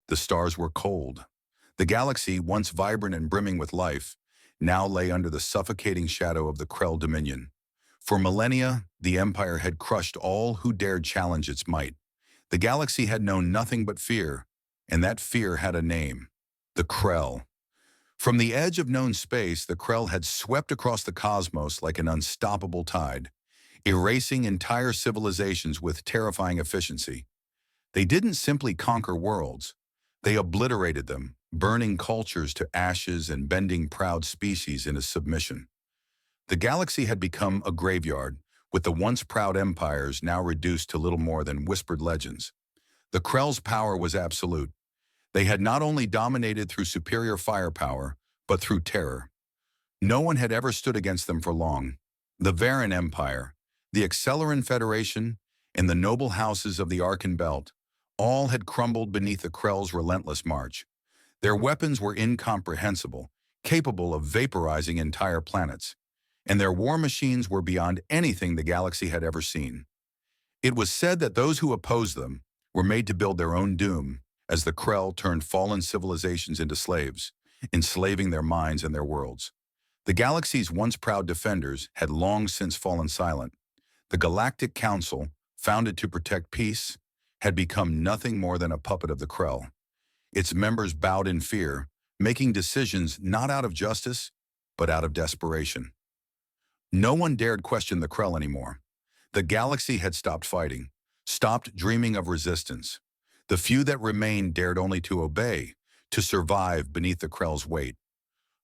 The stars were cold. The galaxy, once vibrant and brimming with life, now lay under the suffocating shadow of the Krell dominion. For millennia, the Empire had crushed all who dared challenge its might. The galaxy had known nothing but fear, and that fear had a name: the Krell. From the edge of known space, the Krell had swept across the cosmos like an unstoppable tide, erasing entire civilizations with terrifying efficiency. They didn't simply conquer worlds. They obliterated them, burning cultures to ashes and bending proud species into submission. The galaxy had become a graveyard, with the once proud empires now reduced to little more than whispered legends. The Krell's power was absolute. They had not only dominated through superior firepower, but through terror. No one had ever stood against them for long. The Varan Empire, the Accelleran Federation, and the noble houses of the Arkan Belt all had crumbled beneath the Krell's relentless march. Their weapons were incomprehensible, capable of vaporizing entire planets, and their war machines were beyond anything the galaxy had ever seen. It was said that those who opposed them were made to build their own doom as the Krell turned fallen civilizations into slaves, enslaving their minds and their worlds. The galaxy's once proud defenders had long since fallen silent. The Galactic Council, founded to protect peace, had become nothing more than a puppet of the Krell. Its members bowed in fear, making decisions not out of justice, but out of desperation. No one dared question the Krell anymore. The galaxy had stopped fighting, stopped dreaming of resistance. The few that remained dared only to obey, to survive beneath the Krell's weight.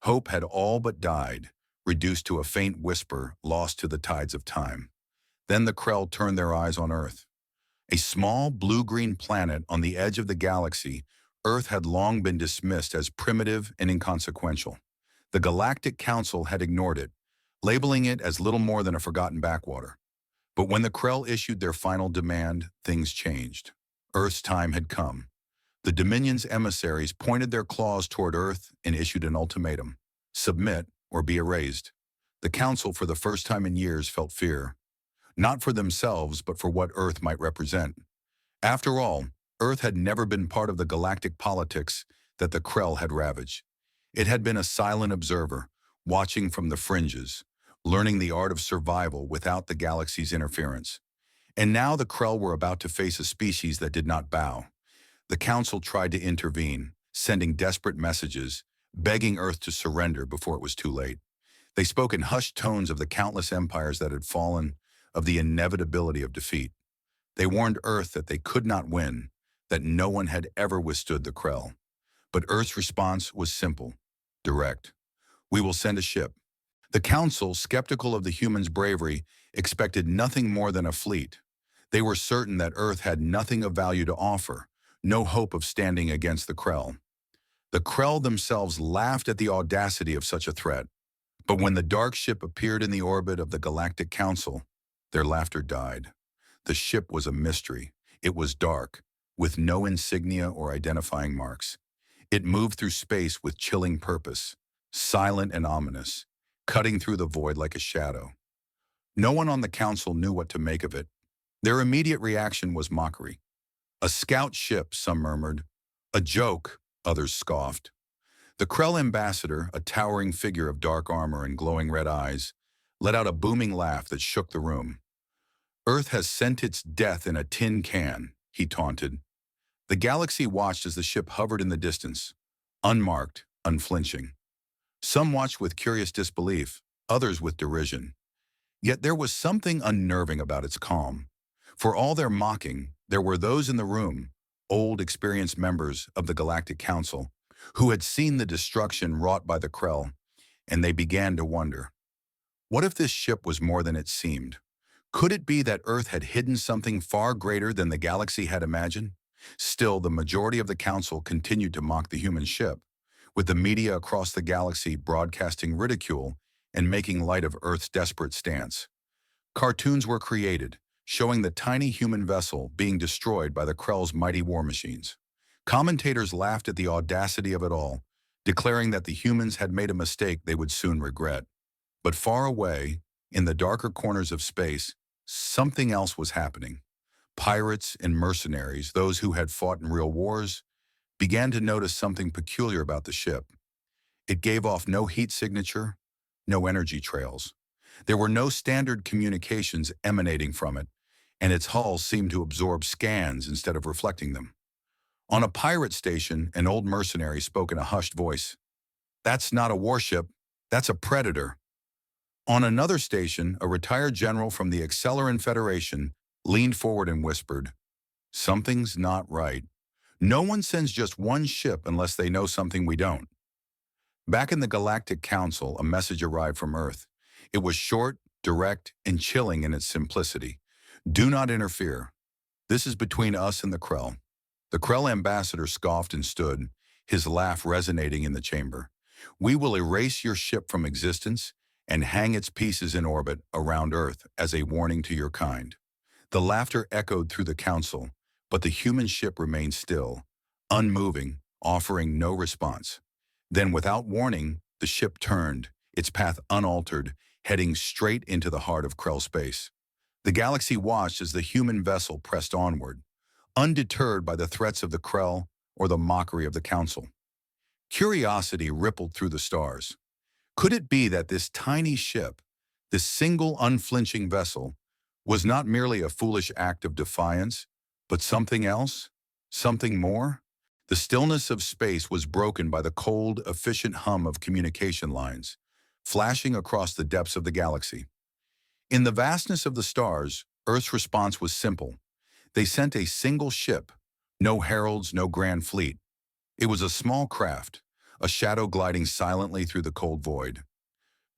Hope had all but died, reduced to a faint whisper lost to the tides of time. Then the Krell turned their eyes on Earth. A small blue-green planet on the edge of the galaxy, Earth had long been dismissed as primitive and inconsequential. The Galactic Council had ignored it, labeling it as little more than a forgotten backwater. But when the Krell issued their final demand, things changed. Earth's time had come. The Dominion's emissaries pointed their claws toward Earth and issued an ultimatum: submit or be erased. The Council, for the first time in years, felt fear. Not for themselves, but for what Earth might represent. After all, Earth had never been part of the galactic politics that the Krell had ravaged. It had been a silent observer, watching from the fringes, learning the art of survival without the galaxy's interference. And now the Krell were about to face a species that did not bow. The Council tried to intervene, sending desperate messages, begging Earth to surrender before it was too late. They spoke in hushed tones of the countless empires that had fallen, of the inevitability of defeat. They warned Earth that they could not win, that no one had ever withstood the Krell. But Earth's response was simple, direct. We will send a ship. The Council, skeptical of the humans' bravery, expected nothing more than a fleet. They were certain that Earth had nothing of value to offer, no hope of standing against the Krell. The Krell themselves laughed at the audacity of such a threat. But when the dark ship appeared in the orbit of the Galactic Council, their laughter died. The ship was a mystery. It was dark, with no insignia or identifying marks. It moved through space with chilling purpose, silent and ominous, cutting through the void like a shadow. No one on the Council knew what to make of it. Their immediate reaction was mockery. A scout ship, some murmured. A joke, others scoffed. The Krell ambassador, a towering figure of dark armor and glowing red eyes, let out a booming laugh that shook the room. Earth has sent its death in a tin can, he taunted. The galaxy watched as the ship hovered in the distance, unmarked, unflinching. Some watched with curious disbelief, others with derision. Yet there was something unnerving about its calm. For all their mocking, there were those in the room, old, experienced members of the Galactic Council, who had seen the destruction wrought by the Krell, and they began to wonder. What if this ship was more than it seemed? Could it be that Earth had hidden something far greater than the galaxy had imagined? Still, the majority of the Council continued to mock the human ship, with the media across the galaxy broadcasting ridicule and making light of Earth's desperate stance. Cartoons were created, showing the tiny human vessel being destroyed by the Krell's mighty war machines. Commentators laughed at the audacity of it all, declaring that the humans had made a mistake they would soon regret. But far away, in the darker corners of space, something else was happening. Pirates and mercenaries, those who had fought in real wars, began to notice something peculiar about the ship. It gave off no heat signature, no energy trails. There were no standard communications emanating from it, and its hull seemed to absorb scans instead of reflecting them. On a pirate station, an old mercenary spoke in a hushed voice. "That's not a warship, that's a predator." On another station, a retired general from the Accelleran Federation leaned forward and whispered, "Something's not right. No one sends just one ship unless they know something we don't." Back in the Galactic Council, a message arrived from Earth. It was short, direct, and chilling in its simplicity. "Do not interfere. This is between us and the Krell." The Krell ambassador scoffed and stood, his laugh resonating in the chamber. "We will erase your ship from existence and hang its pieces in orbit around Earth as a warning to your kind." The laughter echoed through the council, but the human ship remained still, unmoving, offering no response. Then, without warning, the ship turned, its path unaltered, heading straight into the heart of Krell space. The galaxy watched as the human vessel pressed onward, undeterred by the threats of the Krell or the mockery of the Council. Curiosity rippled through the stars. Could it be that this tiny ship, this single unflinching vessel, was not merely a foolish act of defiance, but something else? Something more? The stillness of space was broken by the cold, efficient hum of communication lines, flashing across the depths of the galaxy. In the vastness of the stars, Earth's response was simple. They sent a single ship, no heralds, no grand fleet. It was a small craft, a shadow gliding silently through the cold void.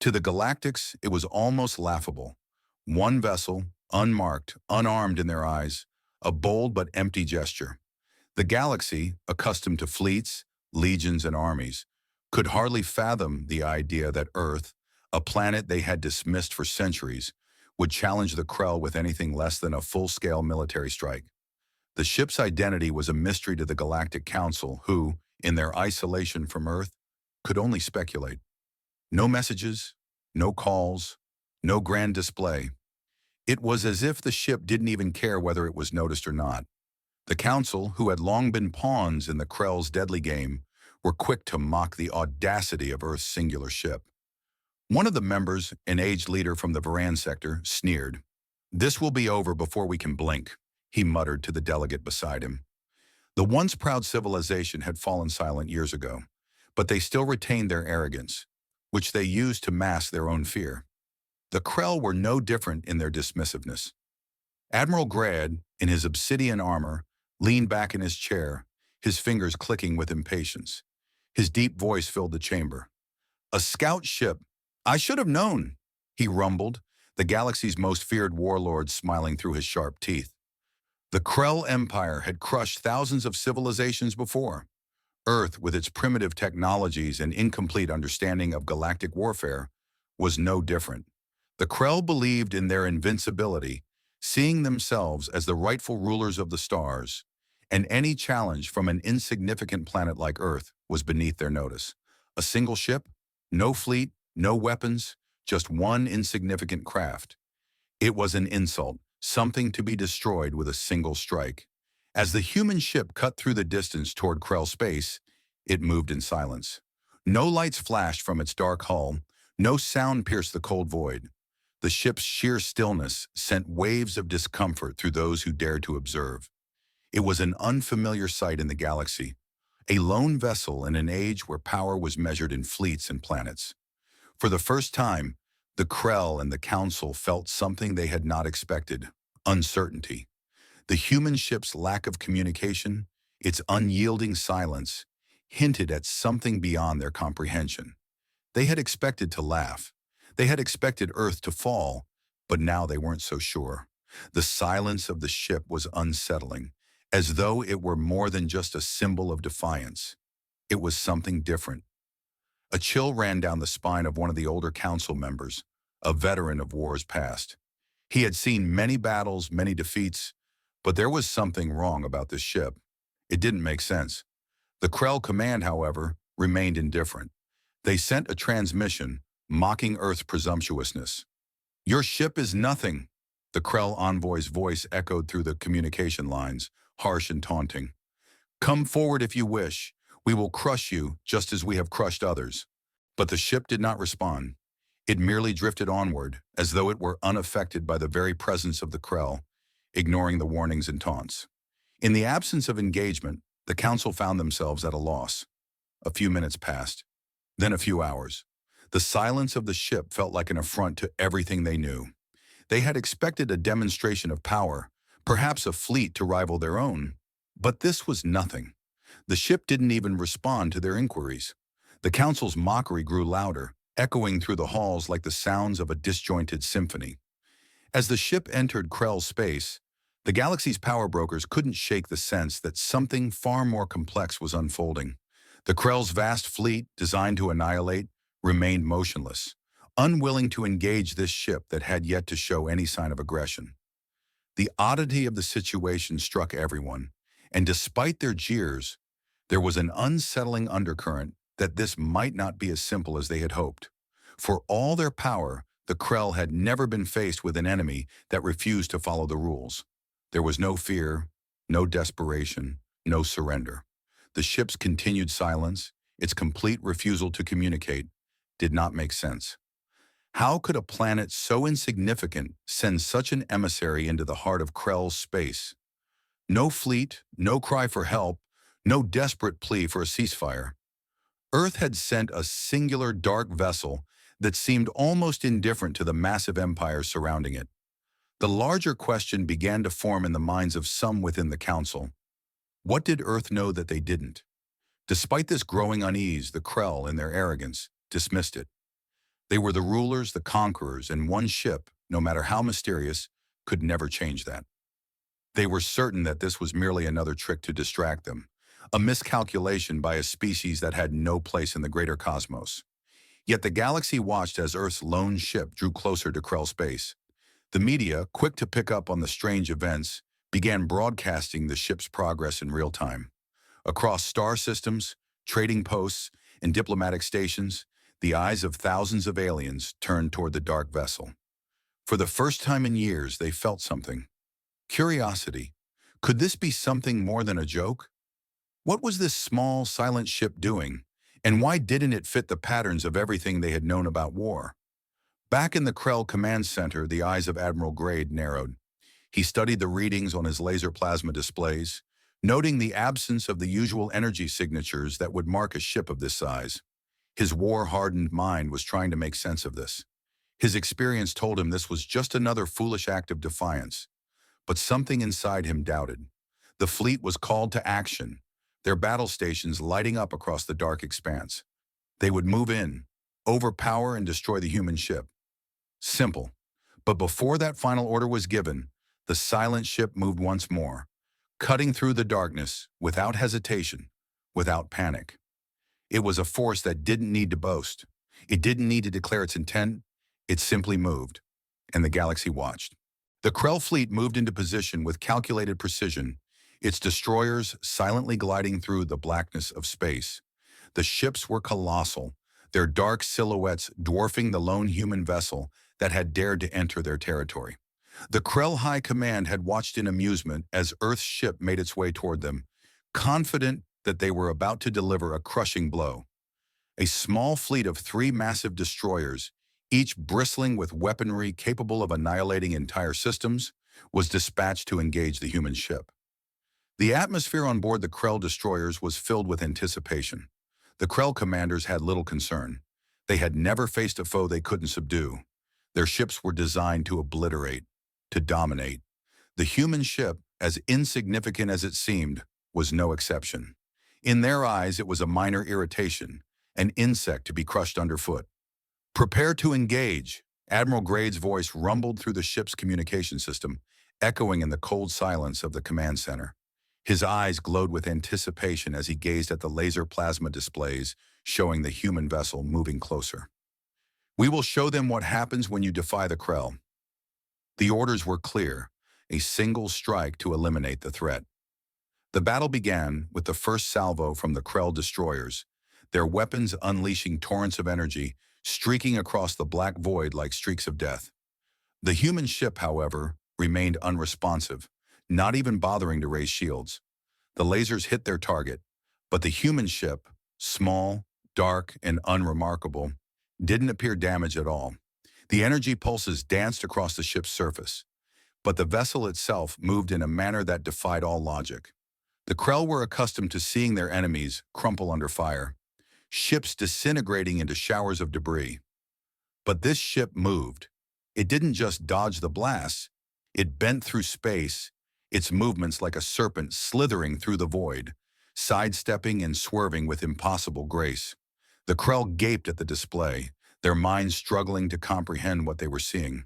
To the Galactics, it was almost laughable. One vessel, unmarked, unarmed in their eyes, a bold but empty gesture. The galaxy, accustomed to fleets, legions, and armies, could hardly fathom the idea that Earth, a planet they had dismissed for centuries, would challenge the Krell with anything less than a full-scale military strike. The ship's identity was a mystery to the Galactic Council, who, in their isolation from Earth, could only speculate. No messages, no calls, no grand display. It was as if the ship didn't even care whether it was noticed or not. The Council, who had long been pawns in the Krell's deadly game, were quick to mock the audacity of Earth's singular ship. One of the members, an aged leader from the Varan sector, sneered. "This will be over before we can blink," he muttered to the delegate beside him. The once proud civilization had fallen silent years ago, but they still retained their arrogance, which they used to mask their own fear. The Krell were no different in their dismissiveness. Admiral Grad, in his obsidian armor, leaned back in his chair, his fingers clicking with impatience. His deep voice filled the chamber. "A scout ship. I should have known," he rumbled, the galaxy's most feared warlord smiling through his sharp teeth. The Krell Empire had crushed thousands of civilizations before. Earth, with its primitive technologies and incomplete understanding of galactic warfare, was no different. The Krell believed in their invincibility, seeing themselves as the rightful rulers of the stars, and any challenge from an insignificant planet like Earth was beneath their notice. A single ship, no fleet, no weapons, just one insignificant craft. It was an insult, something to be destroyed with a single strike. As the human ship cut through the distance toward Krell space, it moved in silence. No lights flashed from its dark hull, no sound pierced the cold void. The ship's sheer stillness sent waves of discomfort through those who dared to observe. It was an unfamiliar sight in the galaxy, a lone vessel in an age where power was measured in fleets and planets. For the first time, the Krell and the Council felt something they had not expected: uncertainty. The human ship's lack of communication, its unyielding silence, hinted at something beyond their comprehension. They had expected to laugh. They had expected Earth to fall, but now they weren't so sure. The silence of the ship was unsettling, as though it were more than just a symbol of defiance. It was something different. A chill ran down the spine of one of the older council members, a veteran of wars past. He had seen many battles, many defeats, but there was something wrong about this ship. It didn't make sense. The Krell command, however, remained indifferent. They sent a transmission, mocking Earth's presumptuousness. "Your ship is nothing." The Krell envoy's voice echoed through the communication lines, harsh and taunting. Come forward if you wish. We will crush you just as we have crushed others. But the ship did not respond. It merely drifted onward, as though it were unaffected by the very presence of the Krell, ignoring the warnings and taunts. In the absence of engagement, the council found themselves at a loss. A few minutes passed, then a few hours. The silence of the ship felt like an affront to everything they knew. They had expected a demonstration of power, perhaps a fleet to rival their own. But this was nothing. The ship didn't even respond to their inquiries. The council's mockery grew louder, echoing through the halls like the sounds of a disjointed symphony. As the ship entered Krell's space, the galaxy's power brokers couldn't shake the sense that something far more complex was unfolding. The Krell's vast fleet, designed to annihilate, remained motionless, unwilling to engage this ship that had yet to show any sign of aggression. The oddity of the situation struck everyone, and despite their jeers, there was an unsettling undercurrent that this might not be as simple as they had hoped. For all their power, the Krell had never been faced with an enemy that refused to follow the rules. There was no fear, no desperation, no surrender. The ship's continued silence, its complete refusal to communicate, did not make sense. How could a planet so insignificant send such an emissary into the heart of Krell's space? No fleet, no cry for help, no desperate plea for a ceasefire. Earth had sent a singular dark vessel that seemed almost indifferent to the massive empire surrounding it. The larger question began to form in the minds of some within the council. What did Earth know that they didn't? Despite this growing unease, the Krell, in their arrogance, dismissed it. They were the rulers, the conquerors, and one ship, no matter how mysterious, could never change that. They were certain that this was merely another trick to distract them, a miscalculation by a species that had no place in the greater cosmos. Yet the galaxy watched as Earth's lone ship drew closer to Krell space. The media, quick to pick up on the strange events, began broadcasting the ship's progress in real time. Across star systems, trading posts, and diplomatic stations, the eyes of thousands of aliens turned toward the dark vessel. For the first time in years, they felt something. Curiosity. Could this be something more than a joke? What was this small, silent ship doing, and why didn't it fit the patterns of everything they had known about war? Back in the Krell Command Center, the eyes of Admiral Grade narrowed. He studied the readings on his laser plasma displays, noting the absence of the usual energy signatures that would mark a ship of this size. His war-hardened mind was trying to make sense of this. His experience told him this was just another foolish act of defiance. But something inside him doubted. The fleet was called to action, their battle stations lighting up across the dark expanse. They would move in, overpower and destroy the human ship. Simple. But before that final order was given, the silent ship moved once more, cutting through the darkness without hesitation, without panic. It was a force that didn't need to boast. It didn't need to declare its intent. It simply moved, and the galaxy watched. The Krell fleet moved into position with calculated precision, its destroyers silently gliding through the blackness of space. The ships were colossal, their dark silhouettes dwarfing the lone human vessel that had dared to enter their territory. The Krell High Command had watched in amusement as Earth's ship made its way toward them, confident that they were about to deliver a crushing blow. A small fleet of 3 massive destroyers, each bristling with weaponry capable of annihilating entire systems, was dispatched to engage the human ship. The atmosphere on board the Krell destroyers was filled with anticipation. The Krell commanders had little concern. They had never faced a foe they couldn't subdue. Their ships were designed to obliterate, to dominate. The human ship, as insignificant as it seemed, was no exception. In their eyes, it was a minor irritation, an insect to be crushed underfoot. "Prepare to engage," Admiral Grade's voice rumbled through the ship's communication system, echoing in the cold silence of the command center. His eyes glowed with anticipation as he gazed at the laser plasma displays showing the human vessel moving closer. "We will show them what happens when you defy the Krell." The orders were clear, a single strike to eliminate the threat. The battle began with the first salvo from the Krell destroyers, their weapons unleashing torrents of energy, streaking across the black void like streaks of death. The human ship, however, remained unresponsive, not even bothering to raise shields. The lasers hit their target, but the human ship, small, dark, and unremarkable, didn't appear damaged at all. The energy pulses danced across the ship's surface, but the vessel itself moved in a manner that defied all logic. The Krell were accustomed to seeing their enemies crumple under fire, ships disintegrating into showers of debris. But this ship moved. It didn't just dodge the blasts, it bent through space, its movements like a serpent slithering through the void, sidestepping and swerving with impossible grace. The Krell gaped at the display, their minds struggling to comprehend what they were seeing.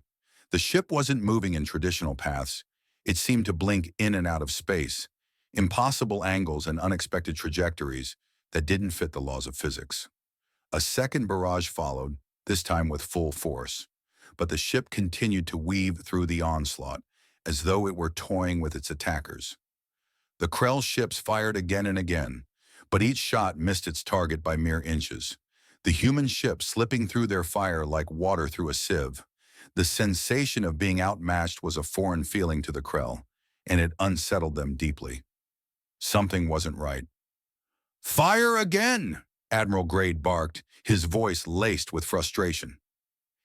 The ship wasn't moving in traditional paths. It seemed to blink in and out of space, impossible angles and unexpected trajectories that didn't fit the laws of physics. A second barrage followed, this time with full force. But the ship continued to weave through the onslaught, as though it were toying with its attackers. The Krell ships fired again and again, but each shot missed its target by mere inches. The human ship slipping through their fire like water through a sieve. The sensation of being outmatched was a foreign feeling to the Krell, and it unsettled them deeply. Something wasn't right. "Fire again!" Admiral Grade barked, his voice laced with frustration.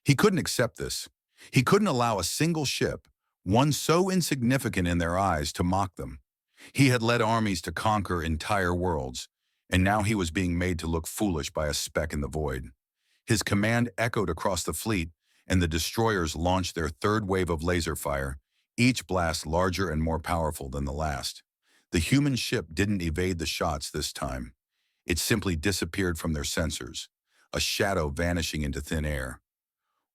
He couldn't accept this. He couldn't allow a single ship, one so insignificant in their eyes, to mock them. He had led armies to conquer entire worlds, and now he was being made to look foolish by a speck in the void. His command echoed across the fleet, and the destroyers launched their third wave of laser fire, each blast larger and more powerful than the last. The human ship didn't evade the shots this time. It simply disappeared from their sensors, a shadow vanishing into thin air.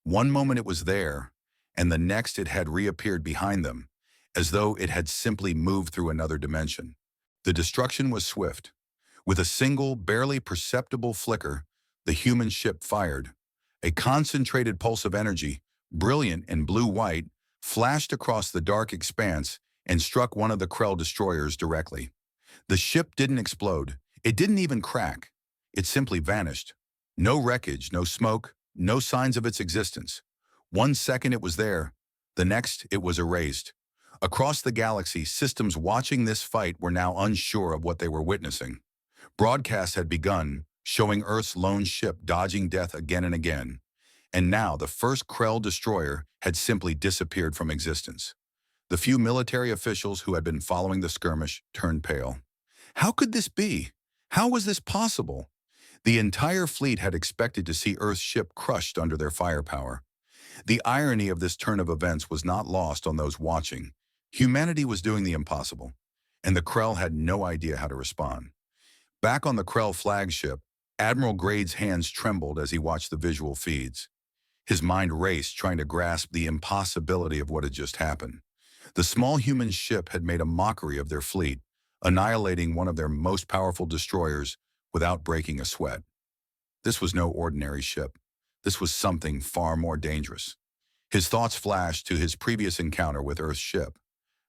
One moment it was there, and the next it had reappeared behind them, as though it had simply moved through another dimension. The destruction was swift. With a single, barely perceptible flicker, the human ship fired. A concentrated pulse of energy, brilliant and blue-white, flashed across the dark expanse and struck one of the Krell destroyers directly. The ship didn't explode. It didn't even crack. It simply vanished. No wreckage, no smoke, no signs of its existence. 1 second it was there, the next it was erased. Across the galaxy, systems watching this fight were now unsure of what they were witnessing. Broadcasts had begun, showing Earth's lone ship dodging death again and again. And now the first Krell destroyer had simply disappeared from existence. The few military officials who had been following the skirmish turned pale. How could this be? How was this possible? The entire fleet had expected to see Earth's ship crushed under their firepower. The irony of this turn of events was not lost on those watching. Humanity was doing the impossible, and the Krell had no idea how to respond. Back on the Krell flagship, Admiral Grade's hands trembled as he watched the visual feeds. His mind raced, trying to grasp the impossibility of what had just happened. The small human ship had made a mockery of their fleet, annihilating one of their most powerful destroyers without breaking a sweat. This was no ordinary ship. This was something far more dangerous. His thoughts flashed to his previous encounter with Earth's ship.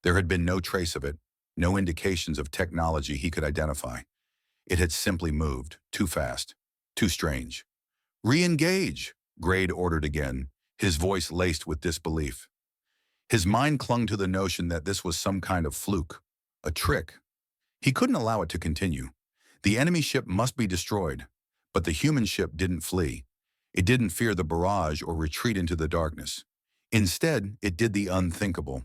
There had been no trace of it, no indications of technology he could identify. It had simply moved, too fast, too strange. "Re-engage," Grade ordered again, his voice laced with disbelief. His mind clung to the notion that this was some kind of fluke, a trick. He couldn't allow it to continue. The enemy ship must be destroyed, but the human ship didn't flee. It didn't fear the barrage or retreat into the darkness. Instead, it did the unthinkable.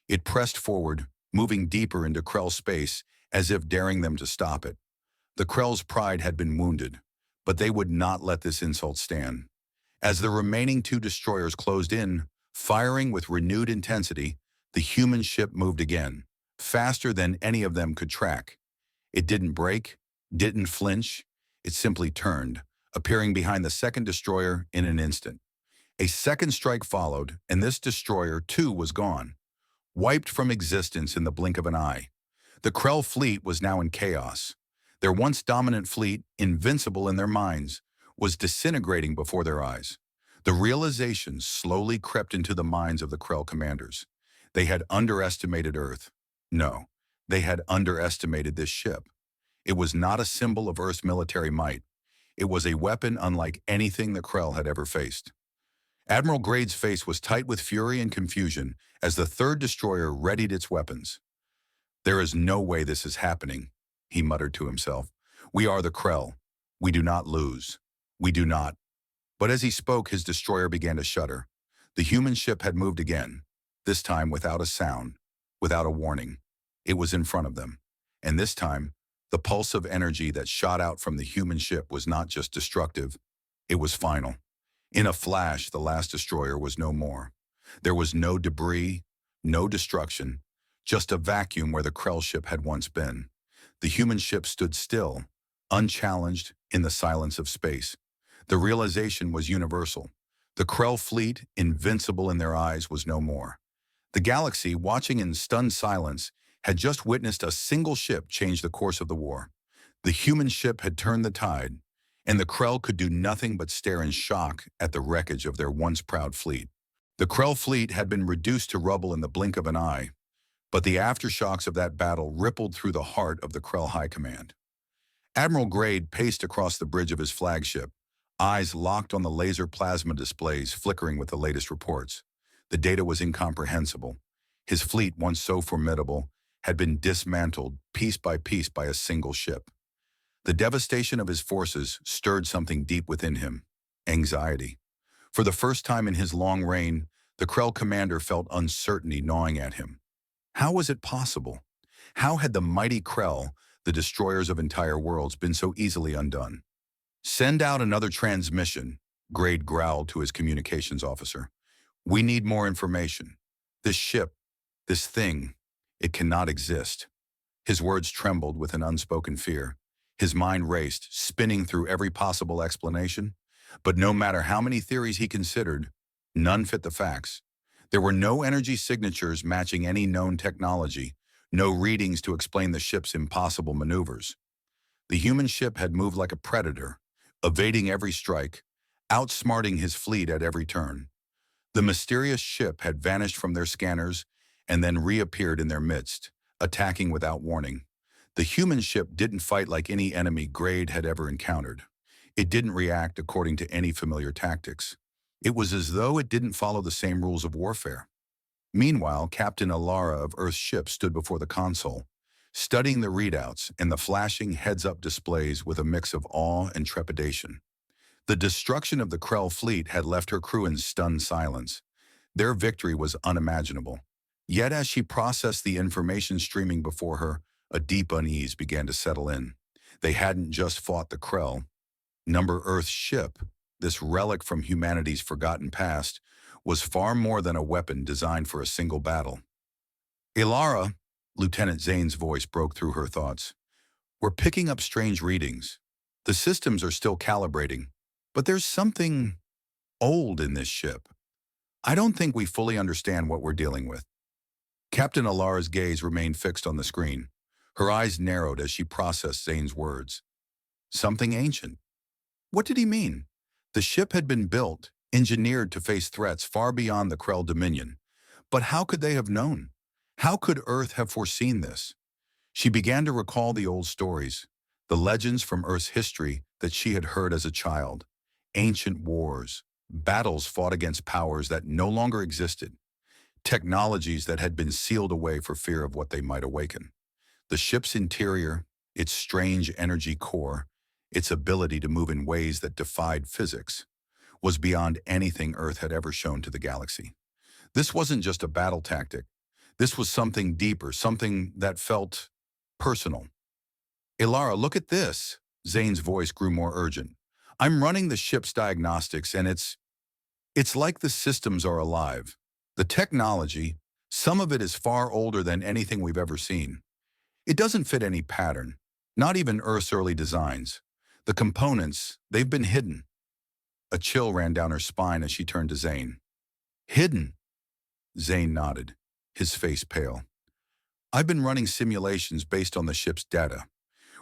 It pressed forward, moving deeper into Krell space, as if daring them to stop it. The Krell's pride had been wounded, but they would not let this insult stand. As the remaining two destroyers closed in, firing with renewed intensity, the human ship moved again, faster than any of them could track. It didn't break, didn't flinch, it simply turned, appearing behind the second destroyer in an instant. A second strike followed, and this destroyer too was gone, wiped from existence in the blink of an eye. The Krell fleet was now in chaos. Their once dominant fleet, invincible in their minds, was disintegrating before their eyes. The realization slowly crept into the minds of the Krell commanders. They had underestimated Earth. No, they had underestimated this ship. It was not a symbol of Earth's military might. It was a weapon unlike anything the Krell had ever faced. Admiral Grade's face was tight with fury and confusion as the third destroyer readied its weapons. "There is no way this is happening," he muttered to himself. We are the Krell. We do not lose. We do not. But as he spoke, his destroyer began to shudder. The human ship had moved again, this time without a sound, without a warning. It was in front of them. And this time, the pulse of energy that shot out from the human ship was not just destructive, it was final. In a flash, the last destroyer was no more. There was no debris, no destruction, just a vacuum where the Krell ship had once been. The human ship stood still, unchallenged in the silence of space. The realization was universal. The Krell fleet, invincible in their eyes, was no more. The galaxy, watching in stunned silence, had just witnessed a single ship change the course of the war. The human ship had turned the tide, and the Krell could do nothing but stare in shock at the wreckage of their once proud fleet. The Krell fleet had been reduced to rubble in the blink of an eye, but the aftershocks of that battle rippled through the heart of the Krell High Command. Admiral Grade paced across the bridge of his flagship, eyes locked on the laser plasma displays flickering with the latest reports. The data was incomprehensible. His fleet, once so formidable, had been dismantled piece by a single ship. The devastation of his forces stirred something deep within him, anxiety. For the first time in his long reign, the Krell commander felt uncertainty gnawing at him. How was it possible? How had the mighty Krell, the destroyers of entire worlds, been so easily undone? Send out another transmission, Grade growled to his communications officer. We need more information. This ship, this thing, it cannot exist. His words trembled with an unspoken fear. His mind raced, spinning through every possible explanation. But no matter how many theories he considered, none fit the facts. There were no energy signatures matching any known technology, no readings to explain the ship's impossible maneuvers. The human ship had moved like a predator, evading every strike, outsmarting his fleet at every turn. The mysterious ship had vanished from their scanners and then reappeared in their midst, attacking without warning. The human ship didn't fight like any enemy Grade had ever encountered. It didn't react according to any familiar tactics. It was as though it didn't follow the same rules of warfare. Meanwhile, Captain Alara of Earth's ship stood before the console, studying the readouts and the flashing heads-up displays with a mix of awe and trepidation. The destruction of the Krell fleet had left her crew in stunned silence. Their victory was unimaginable. Yet as she processed the information streaming before her, a deep unease began to settle in. They hadn't just fought the Krell. Number Earth's ship, this relic from humanity's forgotten past, was far more than a weapon designed for a single battle. Ilara, Lieutenant Zane's voice broke through her thoughts. We're picking up strange readings. The systems are still calibrating, but there's something old in this ship. I don't think we fully understand what we're dealing with. Captain Alara's gaze remained fixed on the screen. Her eyes narrowed as she processed Zane's words. Something ancient. What did he mean? The ship had been built, engineered to face threats far beyond the Krell dominion. But how could they have known? How could Earth have foreseen this? She began to recall the old stories, the legends from Earth's history that she had heard as a child. Ancient wars, battles fought against powers that no longer existed, technologies that had been sealed away for fear of what they might awaken. The ship's interior, its strange energy core, its ability to move in ways that defied physics, was beyond anything Earth had ever shown to the galaxy. This wasn't just a battle tactic. This was something deeper, something that felt personal. Ilara, look at this. Zane's voice grew more urgent. I'm running the ship's diagnostics, and it's like the systems are alive. The technology, some of it is far older than anything we've ever seen. It doesn't fit any pattern, not even Earth's early designs. The components, they've been hidden. A chill ran down her spine as she turned to Zane. Hidden? Zane nodded, his face pale. I've been running simulations based on the ship's data.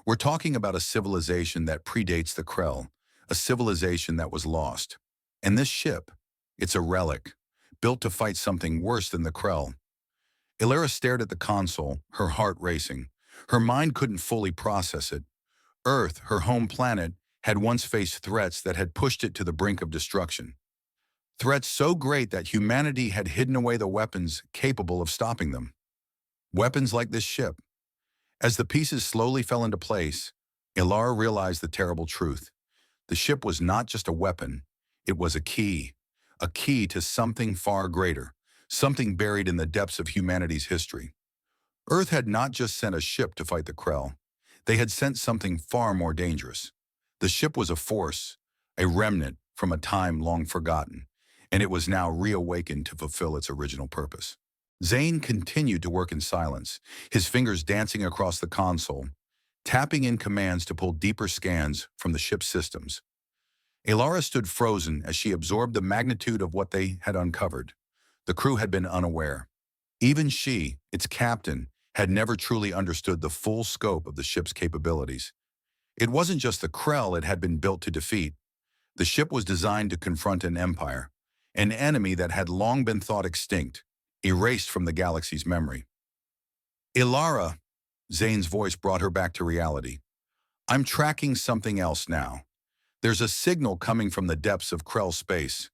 We're talking about a civilization that predates the Krell, a civilization that was lost. And this ship, it's a relic, built to fight something worse than the Krell. Ilara stared at the console, her heart racing. Her mind couldn't fully process it. Earth, her home planet, had once faced threats that had pushed it to the brink of destruction. Threats so great that humanity had hidden away the weapons capable of stopping them. Weapons like this ship. As the pieces slowly fell into place, Ilara realized the terrible truth. The ship was not just a weapon, it was a key to something far greater, something buried in the depths of humanity's history. Earth had not just sent a ship to fight the Krell. They had sent something far more dangerous. The ship was a force, a remnant from a time long forgotten, and it was now reawakened to fulfill its original purpose. Zane continued to work in silence, his fingers dancing across the console, tapping in commands to pull deeper scans from the ship's systems. Alara stood frozen as she absorbed the magnitude of what they had uncovered. The crew had been unaware. Even she, its captain, had never truly understood the full scope of the ship's capabilities. It wasn't just the Krell it had been built to defeat. The ship was designed to confront an empire, an enemy that had long been thought extinct, erased from the galaxy's memory. Ilara, Zane's voice brought her back to reality. I'm tracking something else now. There's a signal coming from the depths of Krell space.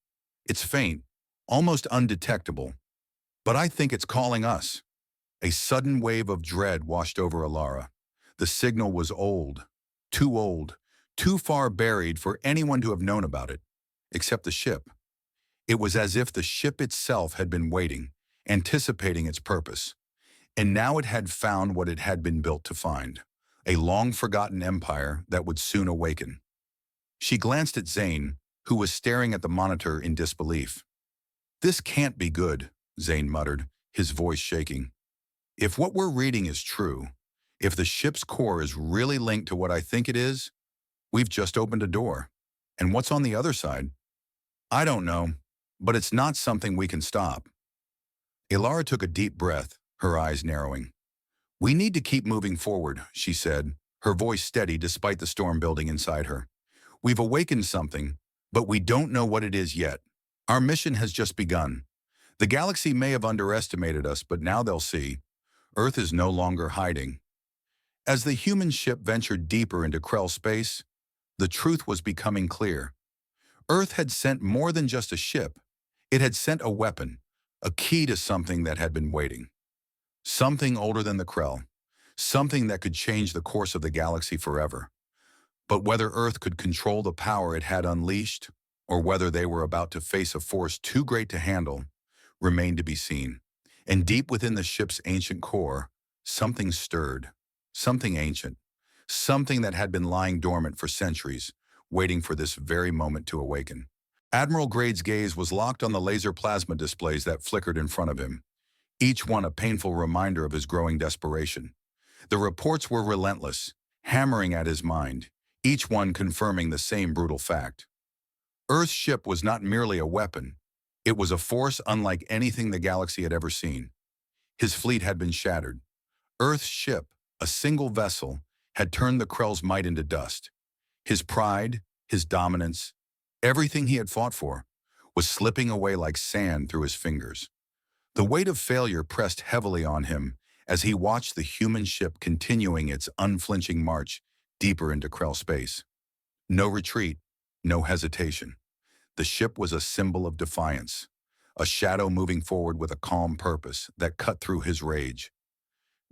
It's faint, almost undetectable, but I think it's calling us. A sudden wave of dread washed over Alara. The signal was old, too far buried for anyone to have known about it, except the ship. It was as if the ship itself had been waiting, anticipating its purpose. And now it had found what it had been built to find, a long-forgotten empire that would soon awaken. She glanced at Zane, who was staring at the monitor in disbelief. This can't be good, Zane muttered, his voice shaking. If what we're reading is true, if the ship's core is really linked to what I think it is, we've just opened a door. And what's on the other side? I don't know, but it's not something we can stop. Ilara took a deep breath, her eyes narrowing. We need to keep moving forward, she said, her voice steady despite the storm building inside her. We've awakened something, but we don't know what it is yet. Our mission has just begun. The galaxy may have underestimated us, but now they'll see. Earth is no longer hiding. As the human ship ventured deeper into Krell space, the truth was becoming clear. Earth had sent more than just a ship. It had sent a weapon, a key to something that had been waiting. Something older than the Krell, something that could change the course of the galaxy forever. But whether Earth could control the power it had unleashed, or whether they were about to face a force too great to handle, remained to be seen. And deep within the ship's ancient core, something stirred, something ancient, something that had been lying dormant for centuries, waiting for this very moment to awaken. Admiral Grade's gaze was locked on the laser plasma displays that flickered in front of him, each one a painful reminder of his growing desperation. The reports were relentless, hammering at his mind, each one confirming the same brutal fact. Earth's ship was not merely a weapon. It was a force unlike anything the galaxy had ever seen. His fleet had been shattered. Earth's ship, a single vessel, had turned the Krell's might into dust. His pride, his dominance, everything he had fought for, was slipping away like sand through his fingers. The weight of failure pressed heavily on him as he watched the human ship continuing its unflinching march deeper into Krell space. No retreat, no hesitation. The ship was a symbol of defiance, a shadow moving forward with a calm purpose that cut through his rage.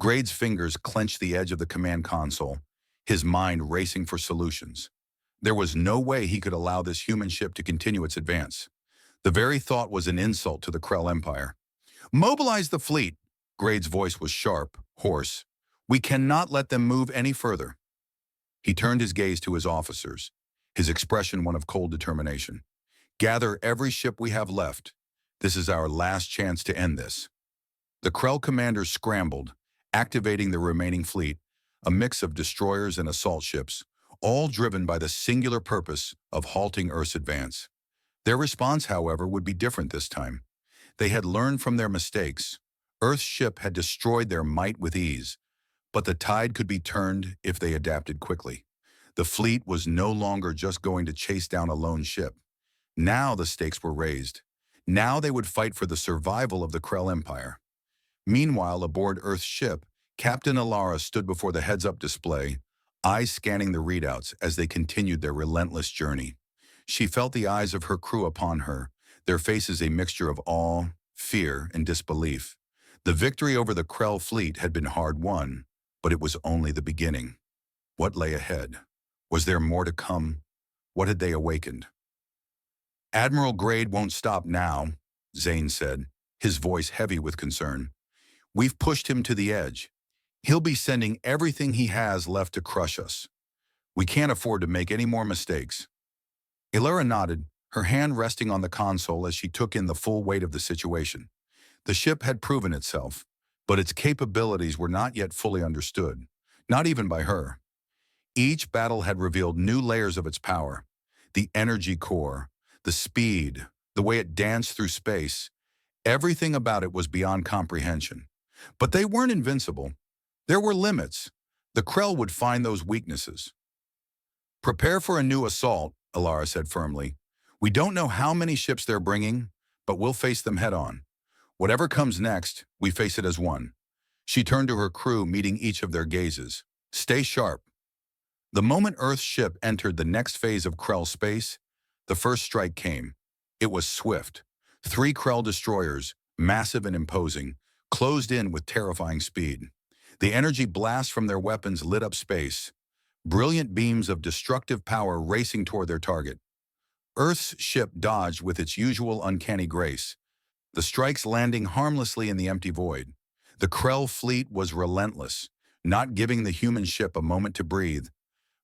Grade's fingers clenched the edge of the command console, his mind racing for solutions. There was no way he could allow this human ship to continue its advance. The very thought was an insult to the Krell Empire. Mobilize the fleet! Grade's voice was sharp, hoarse. We cannot let them move any further. He turned his gaze to his officers, his expression one of cold determination. Gather every ship we have left. This is our last chance to end this. The Krell commanders scrambled, activating the remaining fleet, a mix of destroyers and assault ships, all driven by the singular purpose of halting Earth's advance. Their response, however, would be different this time. They had learned from their mistakes. Earth's ship had destroyed their might with ease, but the tide could be turned if they adapted quickly. The fleet was no longer just going to chase down a lone ship. Now the stakes were raised. Now they would fight for the survival of the Krell Empire. Meanwhile, aboard Earth's ship, Captain Alara stood before the heads-up display, eyes scanning the readouts as they continued their relentless journey. She felt the eyes of her crew upon her, their faces a mixture of awe, fear, and disbelief. The victory over the Krell fleet had been hard won, But it was only the beginning. What lay ahead? Was there more to come? What had they awakened? Admiral Grade won't stop now, Zane said, his voice heavy with concern. We've pushed him to the edge. He'll be sending everything he has left to crush us. We can't afford to make any more mistakes. Ilara nodded, her hand resting on the console as she took in the full weight of the situation. The ship had proven itself, but its capabilities were not yet fully understood, not even by her. Each battle had revealed new layers of its power. The energy core, the speed, the way it danced through space. Everything about it was beyond comprehension. But they weren't invincible. There were limits. The Krell would find those weaknesses. Prepare for a new assault, Ilara said firmly. We don't know how many ships they're bringing, but we'll face them head-on. Whatever comes next, we face it as one. She turned to her crew, meeting each of their gazes. Stay sharp. The moment Earth's ship entered the next phase of Krell space, the first strike came. It was swift. 3 Krell destroyers, massive and imposing, closed in with terrifying speed. The energy blast from their weapons lit up space, brilliant beams of destructive power racing toward their target. Earth's ship dodged with its usual uncanny grace, the strikes landing harmlessly in the empty void. The Krell fleet was relentless, not giving the human ship a moment to breathe,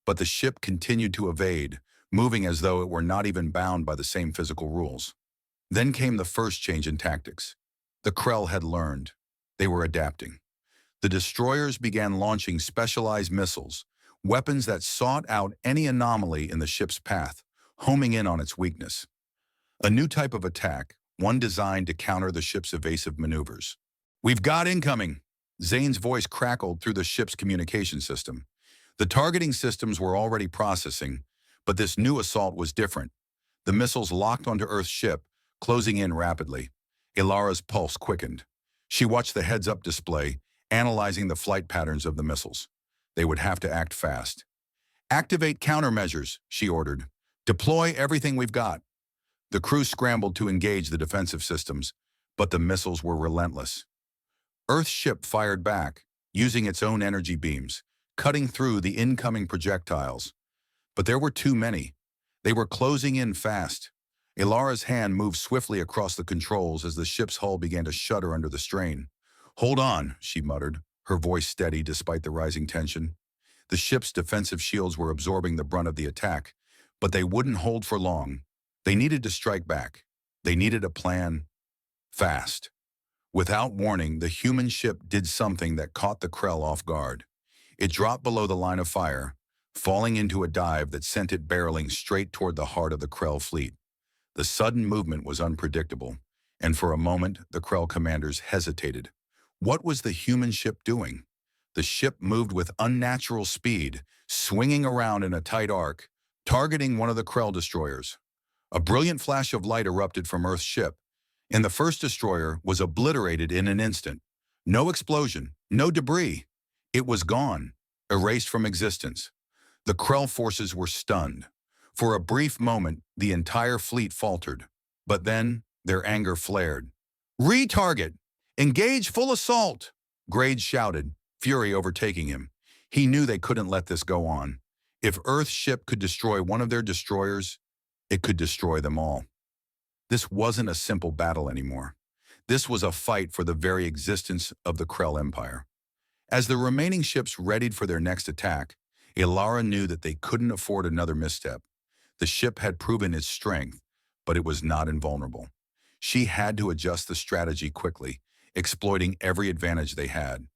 but the ship continued to evade, moving as though it were not even bound by the same physical rules. Then came the first change in tactics. The Krell had learned. They were adapting. The destroyers began launching specialized missiles, weapons that sought out any anomaly in the ship's path, homing in on its weakness. A new type of attack, one designed to counter the ship's evasive maneuvers. We've got incoming! Zane's voice crackled through the ship's communication system. The targeting systems were already processing, but this new assault was different. The missiles locked onto Earth's ship, closing in rapidly. Ilara's pulse quickened. She watched the heads-up display, analyzing the flight patterns of the missiles. They would have to act fast. Activate countermeasures, she ordered. Deploy everything we've got. The crew scrambled to engage the defensive systems, but the missiles were relentless. Earth's ship fired back, using its own energy beams, cutting through the incoming projectiles. But there were too many. They were closing in fast. Ilara's hand moved swiftly across the controls as the ship's hull began to shudder under the strain. Hold on, she muttered, her voice steady despite the rising tension. The ship's defensive shields were absorbing the brunt of the attack, but they wouldn't hold for long. They needed to strike back. They needed a plan. Fast. Without warning, the human ship did something that caught the Krell off guard. It dropped below the line of fire, falling into a dive that sent it barreling straight toward the heart of the Krell fleet. The sudden movement was unpredictable, and for a moment, the Krell commanders hesitated. What was the human ship doing? The ship moved with unnatural speed, swinging around in a tight arc, targeting one of the Krell destroyers. A brilliant flash of light erupted from Earth's ship, and the first destroyer was obliterated in an instant. No explosion, no debris. It was gone, erased from existence. The Krell forces were stunned. For a brief moment, the entire fleet faltered. But then, their anger flared. Retarget! Engage full assault! Grade shouted, fury overtaking him. He knew they couldn't let this go on. If Earth's ship could destroy one of their destroyers, it could destroy them all. This wasn't a simple battle anymore. This was a fight for the very existence of the Krell Empire. As the remaining ships readied for their next attack, Ilara knew that they couldn't afford another misstep. The ship had proven its strength, but it was not invulnerable. She had to adjust the strategy quickly, exploiting every advantage they had.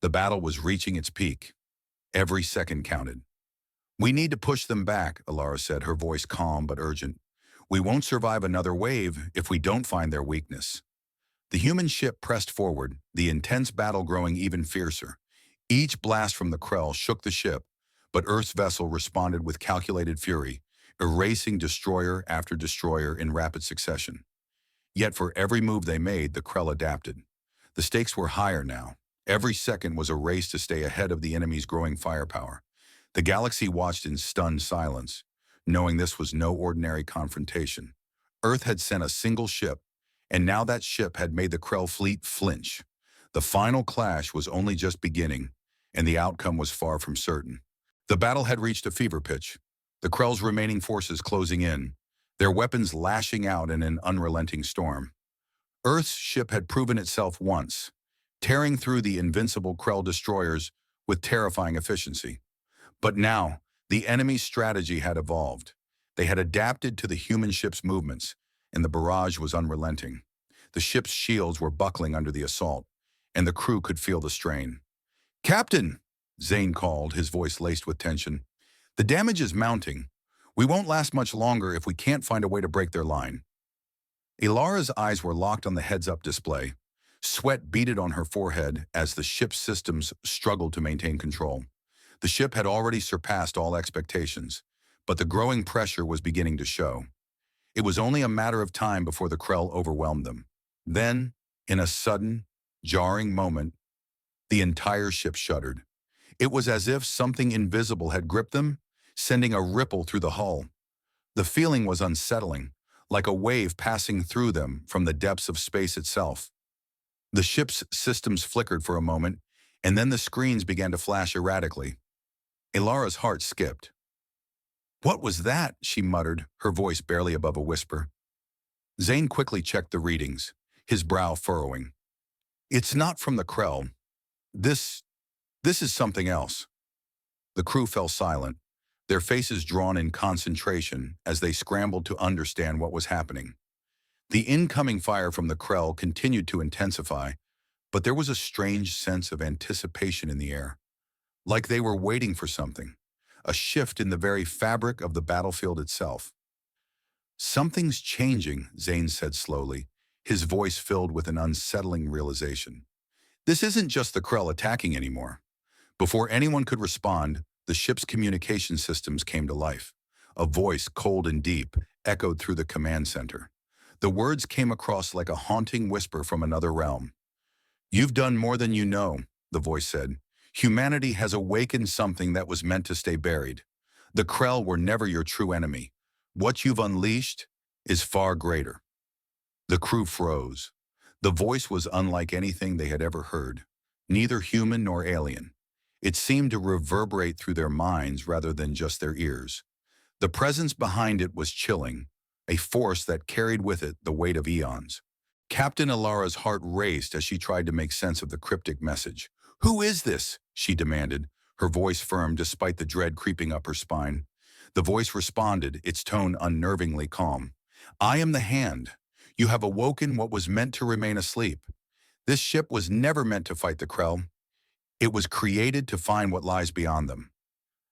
The battle was reaching its peak. Every second counted. We need to push them back, Ilara said, her voice calm but urgent. We won't survive another wave if we don't find their weakness. The human ship pressed forward, the intense battle growing even fiercer. Each blast from the Krell shook the ship, but Earth's vessel responded with calculated fury, erasing destroyer after destroyer in rapid succession. Yet for every move they made, the Krell adapted. The stakes were higher now. Every second was a race to stay ahead of the enemy's growing firepower. The galaxy watched in stunned silence, knowing this was no ordinary confrontation. Earth had sent a single ship, and now that ship had made the Krell fleet flinch. The final clash was only just beginning, and the outcome was far from certain. The battle had reached a fever pitch, the Krell's remaining forces closing in, their weapons lashing out in an unrelenting storm. Earth's ship had proven itself once, tearing through the invincible Krell destroyers with terrifying efficiency. But now, the enemy's strategy had evolved. They had adapted to the human ship's movements, and the barrage was unrelenting. The ship's shields were buckling under the assault, and the crew could feel the strain. "Captain!" Zane called, his voice laced with tension. "The damage is mounting. We won't last much longer if we can't find a way to break their line." Ilara's eyes were locked on the heads-up display. Sweat beaded on her forehead as the ship's systems struggled to maintain control. The ship had already surpassed all expectations, but the growing pressure was beginning to show. It was only a matter of time before the Krell overwhelmed them. Then, in a sudden, jarring moment, the entire ship shuddered. It was as if something invisible had gripped them, sending a ripple through the hull. The feeling was unsettling, like a wave passing through them from the depths of space itself. The ship's systems flickered for a moment, and then the screens began to flash erratically. Ilara's heart skipped. "What was that?" she muttered, her voice barely above a whisper. Zane quickly checked the readings, his brow furrowing. "It's not from the Krell. This is something else." The crew fell silent, their faces drawn in concentration as they scrambled to understand what was happening. The incoming fire from the Krell continued to intensify, but there was a strange sense of anticipation in the air, like they were waiting for something, a shift in the very fabric of the battlefield itself. "Something's changing," Zane said slowly, his voice filled with an unsettling realization. "This isn't just the Krell attacking anymore." Before anyone could respond, the ship's communication systems came to life. A voice, cold and deep, echoed through the command center. The words came across like a haunting whisper from another realm. "You've done more than you know," the voice said. "Humanity has awakened something that was meant to stay buried. The Krell were never your true enemy. What you've unleashed is far greater." The crew froze. The voice was unlike anything they had ever heard, neither human nor alien. It seemed to reverberate through their minds rather than just their ears. The presence behind it was chilling, a force that carried with it the weight of eons. Captain Ilara's heart raced as she tried to make sense of the cryptic message. "Who is this?" she demanded, her voice firm despite the dread creeping up her spine. The voice responded, its tone unnervingly calm. "I am the Hand. You have awoken what was meant to remain asleep. This ship was never meant to fight the Krell. It was created to find what lies beyond them."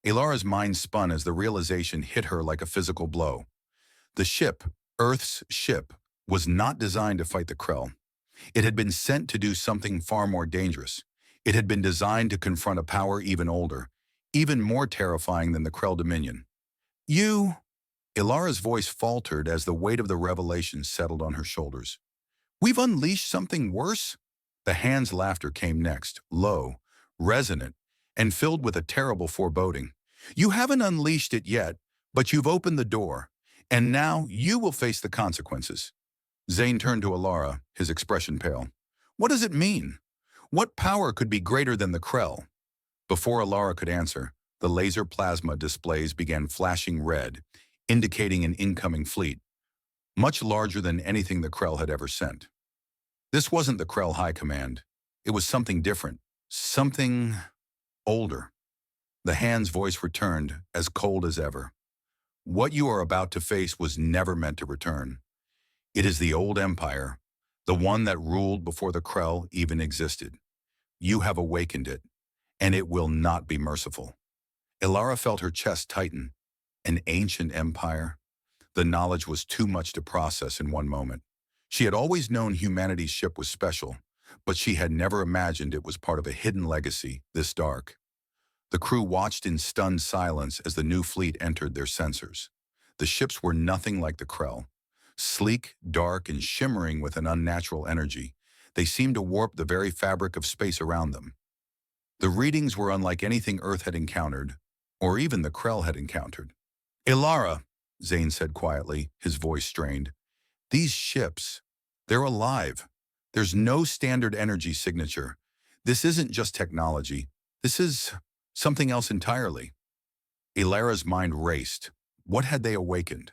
Ilara's mind spun as the realization hit her like a physical blow. The ship, Earth's ship, was not designed to fight the Krell. It had been sent to do something far more dangerous. It had been designed to confront a power even older, even more terrifying than the Krell Dominion. "You—" Ilara's voice faltered as the weight of the revelation settled on her shoulders. "We've unleashed something worse?" The Hand's laughter came next, low, resonant, and filled with a terrible foreboding. "You haven't unleashed it yet, but you've opened the door, and now you will face the consequences." Zane turned to Ilara, his expression pale. "What does it mean? What power could be greater than the Krell?" Before Ilara could answer, the laser plasma displays began flashing red, indicating an incoming fleet, much larger than anything the Krell had ever sent. This wasn't the Krell High Command. It was something different, something older. The Hand's voice returned, as cold as ever. "What you are about to face was never meant to return. It is the old empire, the one that ruled before the Krell even existed. You have awakened it, and it will not be merciful." Ilara felt her chest tighten. An ancient empire? The knowledge was too much to process in one moment. She had always known humanity's ship was special, but she had never imagined it was part of a hidden legacy this dark. The crew watched in stunned silence as the new fleet entered their sensors. The ships were nothing like the Krell. Sleek, dark, and shimmering with an unnatural energy, they seemed to warp the very fabric of space around them. The readings were unlike anything Earth had encountered, or even the Krell had encountered. "Ilara," Zane said quietly, his voice strained, "these ships, they're alive. There's no standard energy signature. This isn't just technology. This is something else entirely. Ilara's mind raced. What had they awakened?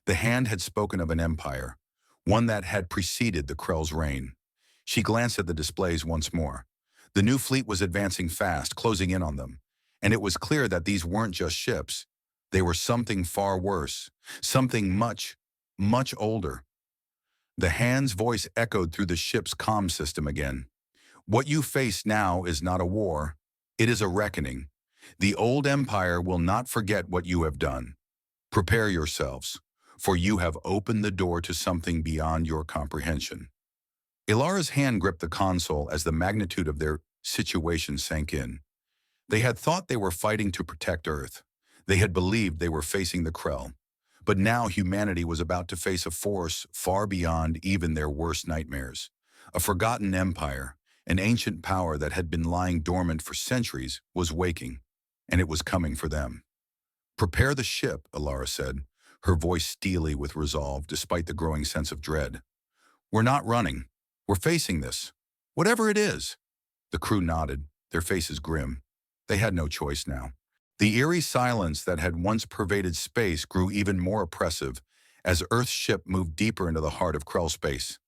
The hand had spoken of an empire, one that had preceded the Krell's reign. She glanced at the displays once more. The new fleet was advancing fast, closing in on them. And it was clear that these weren't just ships. They were something far worse, something much, much older. The hand's voice echoed through the ship's comm system again. What you face now is not a war. It is a reckoning. The old empire will not forget what you have done. Prepare yourselves, for you have opened the door to something beyond your comprehension. Ilara's hand gripped the console as the magnitude of their situation sank in. They had thought they were fighting to protect Earth. They had believed they were facing the Krell. But now humanity was about to face a force far beyond even their worst nightmares. A forgotten empire, an ancient power that had been lying dormant for centuries, was waking, and it was coming for them. Prepare the ship, Ilara said, her voice steely with resolve despite the growing sense of dread. We're not running. We're facing this. Whatever it is. The crew nodded, their faces grim. They had no choice now. The eerie silence that had once pervaded space grew even more oppressive as Earth's ship moved deeper into the heart of Krell space.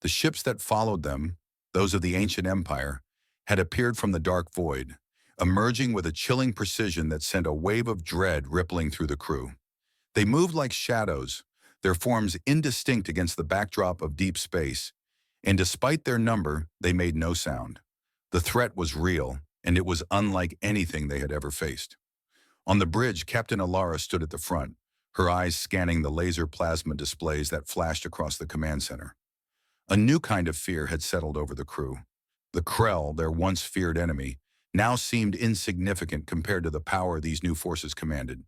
The ships that followed them, those of the ancient empire, had appeared from the dark void, emerging with a chilling precision that sent a wave of dread rippling through the crew. They moved like shadows, their forms indistinct against the backdrop of deep space, and despite their number, they made no sound. The threat was real, and it was unlike anything they had ever faced. On the bridge, Captain Ilara stood at the front, her eyes scanning the laser plasma displays that flashed across the command center. A new kind of fear had settled over the crew. The Krell, their once feared enemy, now seemed insignificant compared to the power these new forces commanded.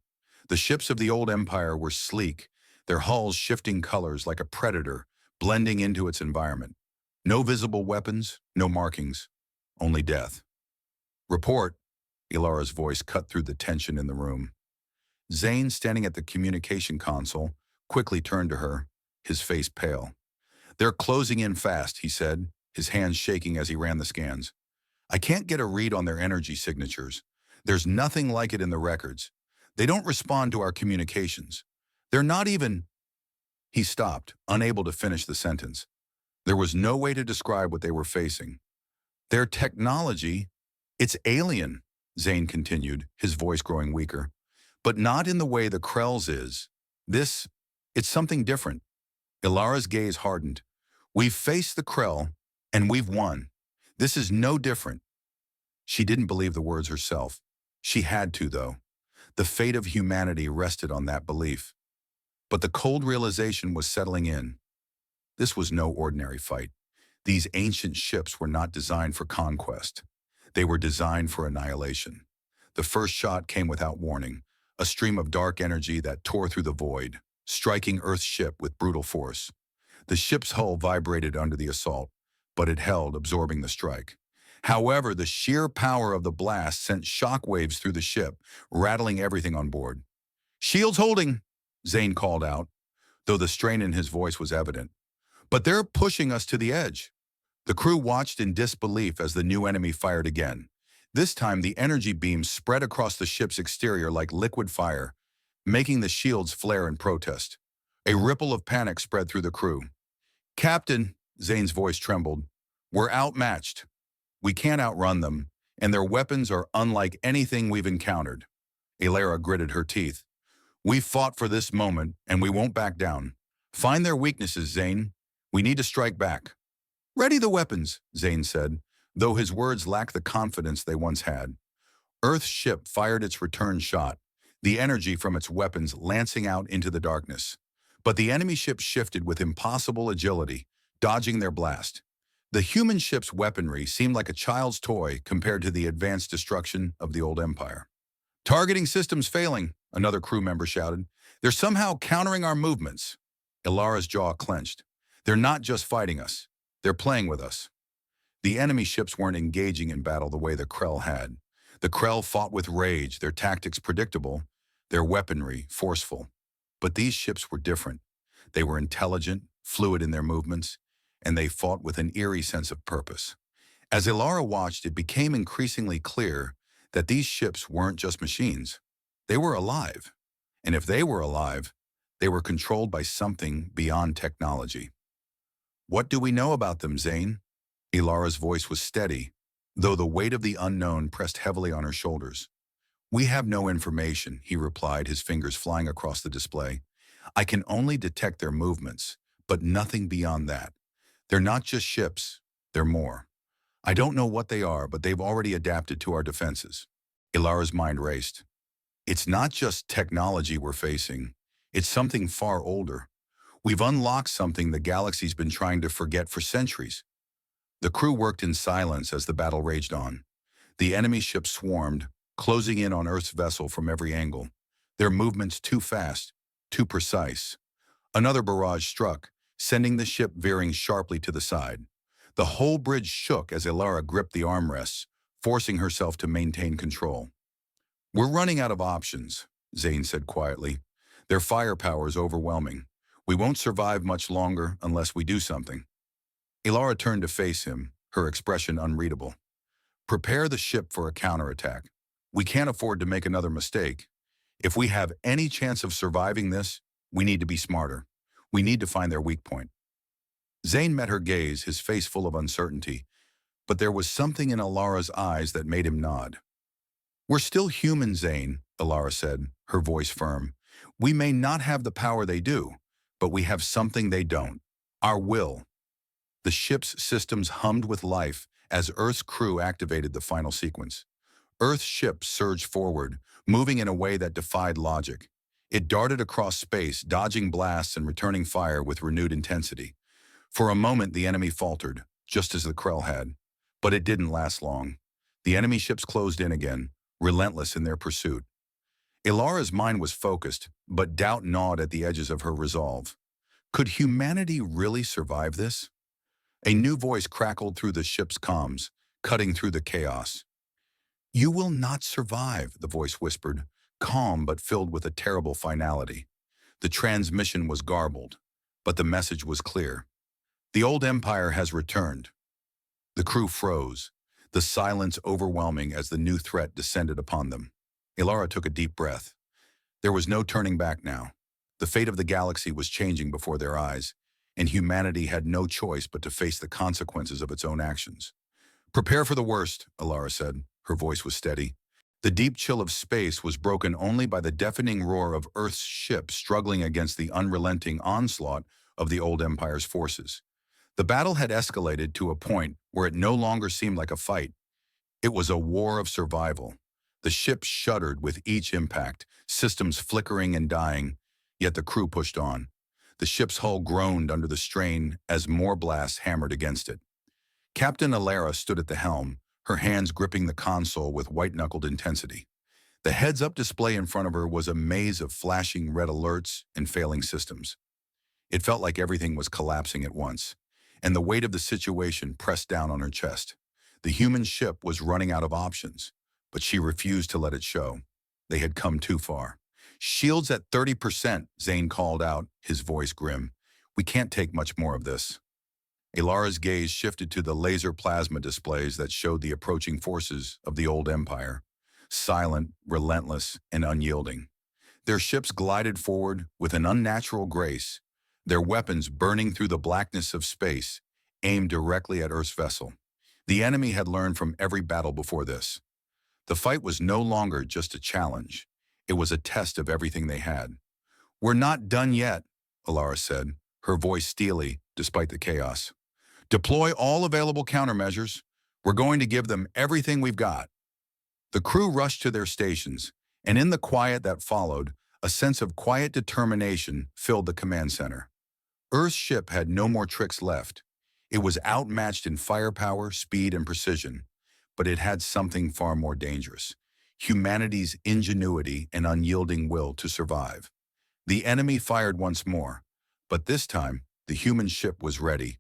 The ships of the old empire were sleek, their hulls shifting colors like a predator, blending into its environment. No visible weapons, no markings, only death. Report, Ilara's voice cut through the tension in the room. Zane, standing at the communication console, quickly turned to her, his face pale. They're closing in fast, he said, his hands shaking as he ran the scans. I can't get a read on their energy signatures. There's nothing like it in the records. They don't respond to our communications. They're not even... He stopped, unable to finish the sentence. There was no way to describe what they were facing. Their technology, it's alien, Zane continued, his voice growing weaker. But not in the way the Krell's is. It's something different. Ilara's gaze hardened. We've faced the Krell, and we've won. This is no different. She didn't believe the words herself. She had to, though. The fate of humanity rested on that belief. But the cold realization was settling in. This was no ordinary fight. These ancient ships were not designed for conquest. They were designed for annihilation. The first shot came without warning, a stream of dark energy that tore through the void, striking Earth's ship with brutal force. The ship's hull vibrated under the assault, but it held, absorbing the strike. However, the sheer power of the blast sent shockwaves through the ship, rattling everything on board. Shields holding, Zane called out, though the strain in his voice was evident. But they're pushing us to the edge. The crew watched in disbelief as the new enemy fired again. This time, the energy beams spread across the ship's exterior like liquid fire, making the shields flare in protest. A ripple of panic spread through the crew. Captain, Zane's voice trembled, we're outmatched. We can't outrun them, and their weapons are unlike anything we've encountered. Ilara gritted her teeth. We've fought for this moment, and we won't back down. Find their weaknesses, Zane. We need to strike back. Ready the weapons, Zane said, though his words lacked the confidence they once had. Earth's ship fired its return shot, the energy from its weapons lancing out into the darkness. But the enemy ship shifted with impossible agility, dodging their blast. The human ship's weaponry seemed like a child's toy compared to the advanced destruction of the old empire. Targeting systems failing, another crew member shouted. They're somehow countering our movements. Ilara's jaw clenched. They're not just fighting us. They're playing with us. The enemy ships weren't engaging in battle the way the Krell had. The Krell fought with rage, their tactics predictable, their weaponry forceful. But these ships were different. They were intelligent, fluid in their movements, and they fought with an eerie sense of purpose. As Ilara watched, it became increasingly clear that these ships weren't just machines. They were alive. And if they were alive, they were controlled by something beyond technology. What do we know about them, Zane? Ilara's voice was steady, though the weight of the unknown pressed heavily on her shoulders. We have no information, he replied, his fingers flying across the display. I can only detect their movements, but nothing beyond that. They're not just ships, they're more. I don't know what they are, but they've already adapted to our defenses. Ilara's mind raced. It's not just technology we're facing, it's something far older. We've unlocked something the galaxy's been trying to forget for centuries. The crew worked in silence as the battle raged on. The enemy ships swarmed, closing in on Earth's vessel from every angle. Their movements too fast, too precise. Another barrage struck, sending the ship veering sharply to the side. The whole bridge shook as Ilara gripped the armrests, forcing herself to maintain control. We're running out of options, Zane said quietly. Their firepower is overwhelming. We won't survive much longer unless we do something. Ilara turned to face him, her expression unreadable. Prepare the ship for a counterattack. We can't afford to make another mistake. If we have any chance of surviving this, we need to be smarter. We need to find their weak point. Zane met her gaze, his face full of uncertainty, but there was something in Ilara's eyes that made him nod. We're still human, Zane, Ilara said, her voice firm. We may not have the power they do, but we have something they don't. Our will. The ship's systems hummed with life as Earth's crew activated the final sequence. Earth's ship surged forward, moving in a way that defied logic. It darted across space, dodging blasts and returning fire with renewed intensity. For a moment, the enemy faltered, just as the Krell had. But it didn't last long. The enemy ships closed in again, relentless in their pursuit. Ilara's mind was focused, but doubt gnawed at the edges of her resolve. Could humanity really survive this? A new voice crackled through the ship's comms, cutting through the chaos. You will not survive, the voice whispered, calm but filled with a terrible finality. The transmission was garbled, but the message was clear. The old empire has returned. The crew froze, the silence overwhelming as the new threat descended upon them. Ilara took a deep breath. There was no turning back now. The fate of the galaxy was changing before their eyes, and humanity had no choice but to face the consequences of its own actions. Prepare for the worst, Ilara said. Her voice was steady. The deep chill of space was broken only by the deafening roar of Earth's ship struggling against the unrelenting onslaught of the old empire's forces. The battle had escalated to a point where it no longer seemed like a fight. It was a war of survival. The ship shuddered with each impact, systems flickering and dying, yet the crew pushed on. The ship's hull groaned under the strain as more blasts hammered against it. Captain Ilara stood at the helm, her hands gripping the console with white-knuckled intensity. The heads-up display in front of her was a maze of flashing red alerts and failing systems. It felt like everything was collapsing at once, and the weight of the situation pressed down on her chest. The human ship was running out of options, but she refused to let it show. They had come too far. Shields at 30%, Zane called out, his voice grim. We can't take much more of this. Ilara's gaze shifted to the laser plasma displays that showed the approaching forces of the old empire, silent, relentless, and unyielding. Their ships glided forward with an unnatural grace, their weapons burning through the blackness of space, aimed directly at Earth's vessel. The enemy had learned from every battle before this. The fight was no longer just a challenge. It was a test of everything they had. We're not done yet, Ilara said, her voice steely despite the chaos. Deploy all available countermeasures. We're going to give them everything we've got. The crew rushed to their stations, and in the quiet that followed, a sense of quiet determination filled the command center. Earth's ship had no more tricks left. It was outmatched in firepower, speed, and precision, but it had something far more dangerous: humanity's ingenuity and unyielding will to survive. The enemy fired once more, but this time the human ship was ready.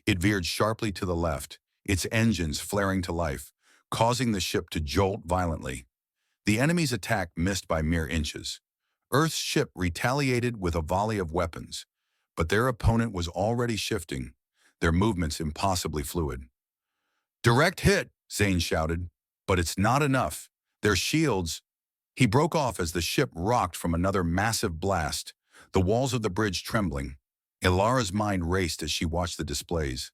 It veered sharply to the left, its engines flaring to life, causing the ship to jolt violently. The enemy's attack missed by mere inches. Earth's ship retaliated with a volley of weapons, but their opponent was already shifting, their movements impossibly fluid. Direct hit, Zane shouted, but it's not enough. Their shields, he broke off as the ship rocked from another massive blast, the walls of the bridge trembling. Ilara's mind raced as she watched the displays.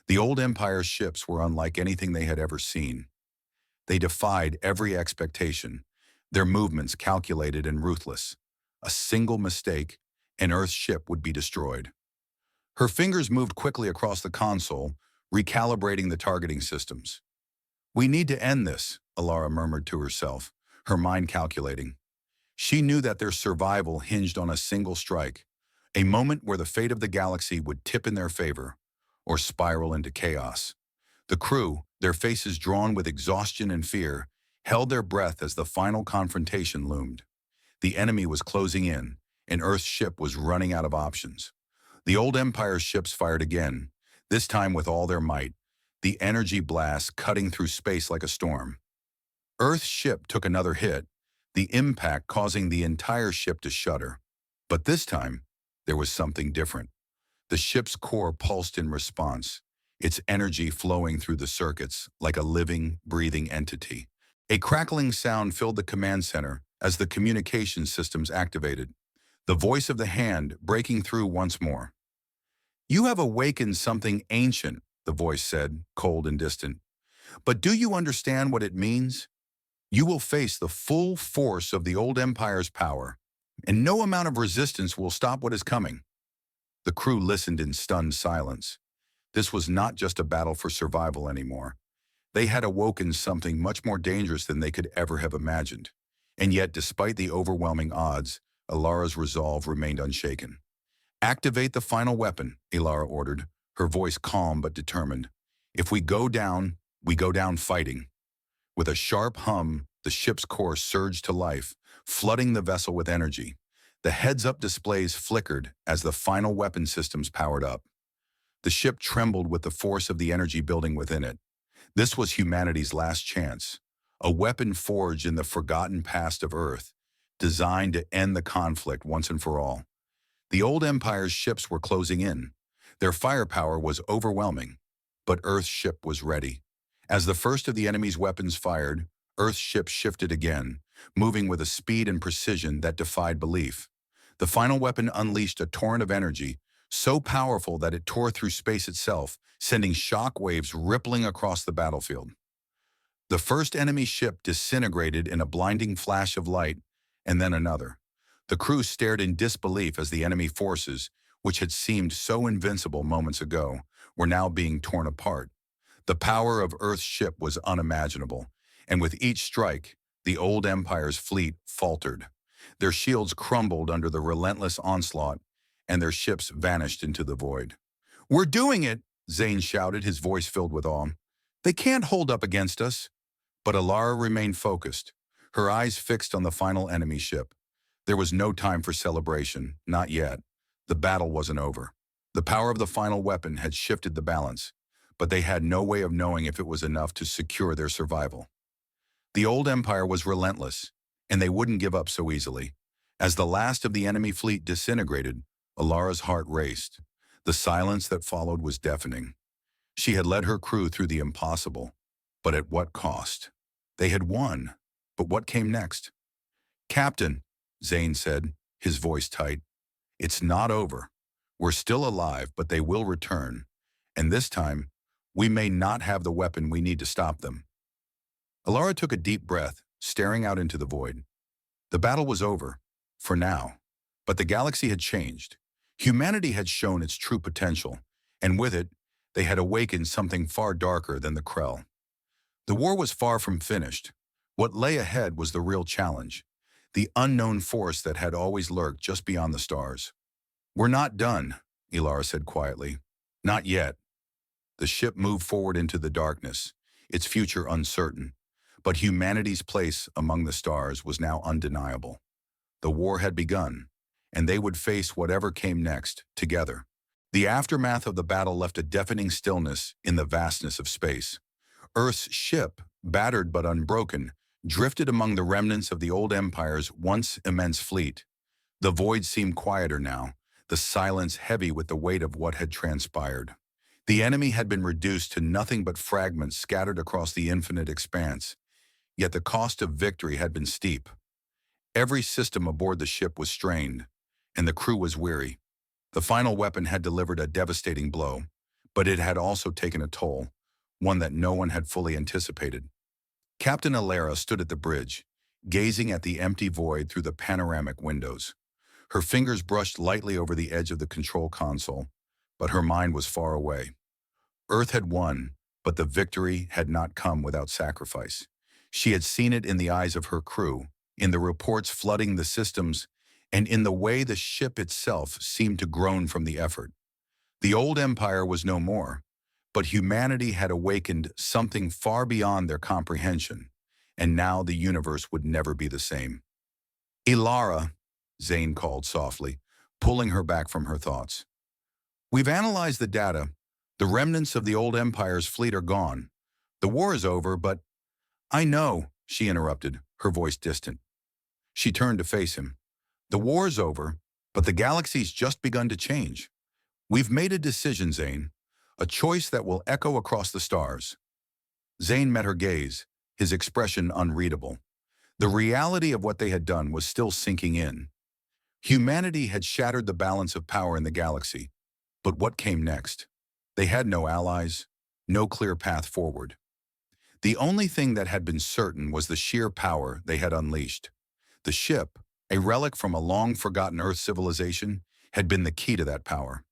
The old Empire's ships were unlike anything they had ever seen. They defied every expectation, their movements calculated and ruthless. A single mistake, and Earth's ship would be destroyed. Her fingers moved quickly across the console, recalibrating the targeting systems. "We need to end this," Ilara murmured to herself, her mind calculating. She knew that their survival hinged on a single strike, a moment where the fate of the galaxy would tip in their favor or spiral into chaos. The crew, their faces drawn with exhaustion and fear, held their breath as the final confrontation loomed. The enemy was closing in, and Earth's ship was running out of options. The old Empire's ships fired again, this time with all their might, the energy blast cutting through space like a storm. Earth's ship took another hit, the impact causing the entire ship to shudder. But this time, there was something different. The ship's core pulsed in response, its energy flowing through the circuits like a living, breathing entity. A crackling sound filled the command center as the communication systems activated, the voice of the hand breaking through once more. "You have awakened something ancient," the voice said, cold and distant. "But do you understand what it means? You will face the full force of the old Empire's power, and no amount of resistance will stop what is coming." The crew listened in stunned silence. This was not just a battle for survival anymore. They had awoken something much more dangerous than they could ever have imagined. And yet, despite the overwhelming odds, Ilara's resolve remained unshaken. "Activate the final weapon," Ilara ordered, her voice calm but determined. "If we go down fighting." With a sharp hum, the ship's core surged to life, flooding the vessel with energy. The heads-up displays flickered as the final weapon systems powered up. The ship trembled with the force of the energy building within it. This was humanity's last chance, a weapon forged in the forgotten past of Earth, designed to end the conflict once and for all. The old Empire's ships were closing in. Their firepower was overwhelming, but Earth's ship was ready. As the first of the enemy's weapons fired, Earth's ship shifted again, moving with a speed and precision that defied belief. The final weapon unleashed a torrent of energy, so powerful that it tore through space itself, sending shock waves rippling across the battlefield. The first enemy ship disintegrated in a blinding flash of light, and then another. The crew stared in disbelief as the enemy forces, which had seemed so invincible moments ago, were now being torn apart. The power of Earth's ship was unimaginable, and with each strike, the old Empire's fleet faltered. Their shields crumbled under the relentless onslaught, and their ships vanished into the void. "We're doing it!" Zane shouted, his voice filled with awe. "They can't hold up against us." But Ilara remained focused, her eyes fixed on the final enemy ship. There was no time for celebration, not yet. The battle wasn't over. The power of the final weapon had shifted the balance, but they had no way of knowing if it was enough to secure their survival. The old Empire was relentless, and they wouldn't give up so easily. As the last of the enemy fleet disintegrated, Ilara's heart raced. The silence that followed was deafening. She had led her crew through the impossible, but at what cost? They had won, but what came next? "Captain," Zane said, his voice tight, "it's not over. We're still alive, but they will return. And this time, we may not have the weapon we need to stop them." Ilara took a deep breath, staring out into the void. The battle was over, for now. But the galaxy had changed. Humanity had shown its true potential, and with it, they had awakened something far darker than the Krell. The war was far from finished. What lay ahead was the real challenge, the unknown force that had always lurked just beyond the stars. "We're not done," Ilara said quietly. "Not yet." The ship moved forward into the darkness, its future uncertain. But humanity's place among the stars was now undeniable. The war had begun, and they would face whatever came next, together. The aftermath of the battle left a deafening stillness in the vastness of space. Earth's ship, battered but unbroken, drifted among the remnants of the old Empire's once immense fleet. The void seemed quieter now, the silence heavy with the weight of what had transpired. The enemy had been reduced to nothing but fragments scattered across the infinite expanse. Yet the cost of victory had been steep. Every system aboard the ship was strained, and the crew was weary. The final weapon had delivered a devastating blow, but it had also taken a toll, one that no one had fully anticipated. Captain Alara stood at the bridge, gazing at the empty void through the panoramic windows. Her fingers brushed lightly over the edge of the control console, but her mind was far away. Earth had won, but the victory had not come without sacrifice. She had seen it in the eyes of her crew, in the reports flooding the systems, and in the way the ship itself seemed to groan from the effort. The old empire was no more, but humanity had awakened something far beyond their comprehension, and now the universe would never be the same. Ilara, Zane called softly, pulling her back from her thoughts. We've analyzed the data. The remnants of the old empire's fleet are gone. The war is over, but I know, she interrupted, her voice distant. She turned to face him. The war's over, but the galaxy's just begun to change. We've made a decision, Zane, a choice that will echo across the stars. Zane met her gaze, his expression unreadable. The reality of what they had done was still sinking in. Humanity had shattered the balance of power in the galaxy, but what came next? They had no allies, no clear path forward. The only thing that had been certain was the sheer power they had unleashed. The ship, a relic from a long-forgotten Earth civilization, had been the key to that power.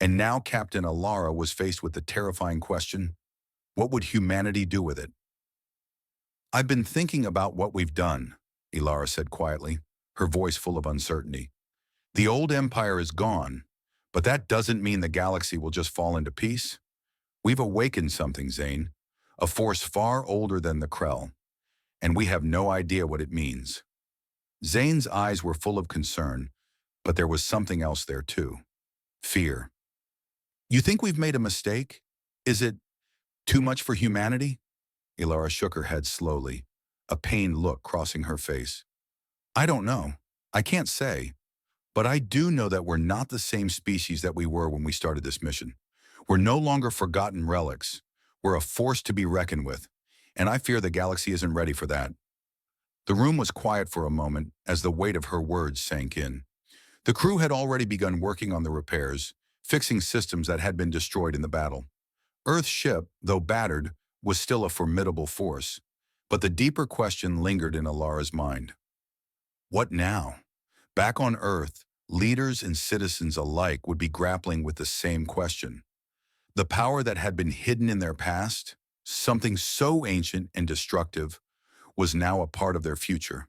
And now Captain Alara was faced with the terrifying question, what would humanity do with it? I've been thinking about what we've done, Ilara said quietly, her voice full of uncertainty. The old empire is gone, but that doesn't mean the galaxy will just fall into peace. We've awakened something, Zane, a force far older than the Krell, and we have no idea what it means. Zane's eyes were full of concern, but there was something else there too. Fear. You think we've made a mistake? Is it too much for humanity? Ilara shook her head slowly, a pained look crossing her face. I don't know. I can't say. But I do know that we're not the same species that we were when we started this mission. We're no longer forgotten relics. We're a force to be reckoned with, and I fear the galaxy isn't ready for that. The room was quiet for a moment as the weight of her words sank in. The crew had already begun working on the repairs, fixing systems that had been destroyed in the battle. Earth's ship, though battered, was still a formidable force, but the deeper question lingered in Alara's mind. What now? Back on Earth, leaders and citizens alike would be grappling with the same question. The power that had been hidden in their past, something so ancient and destructive, was now a part of their future.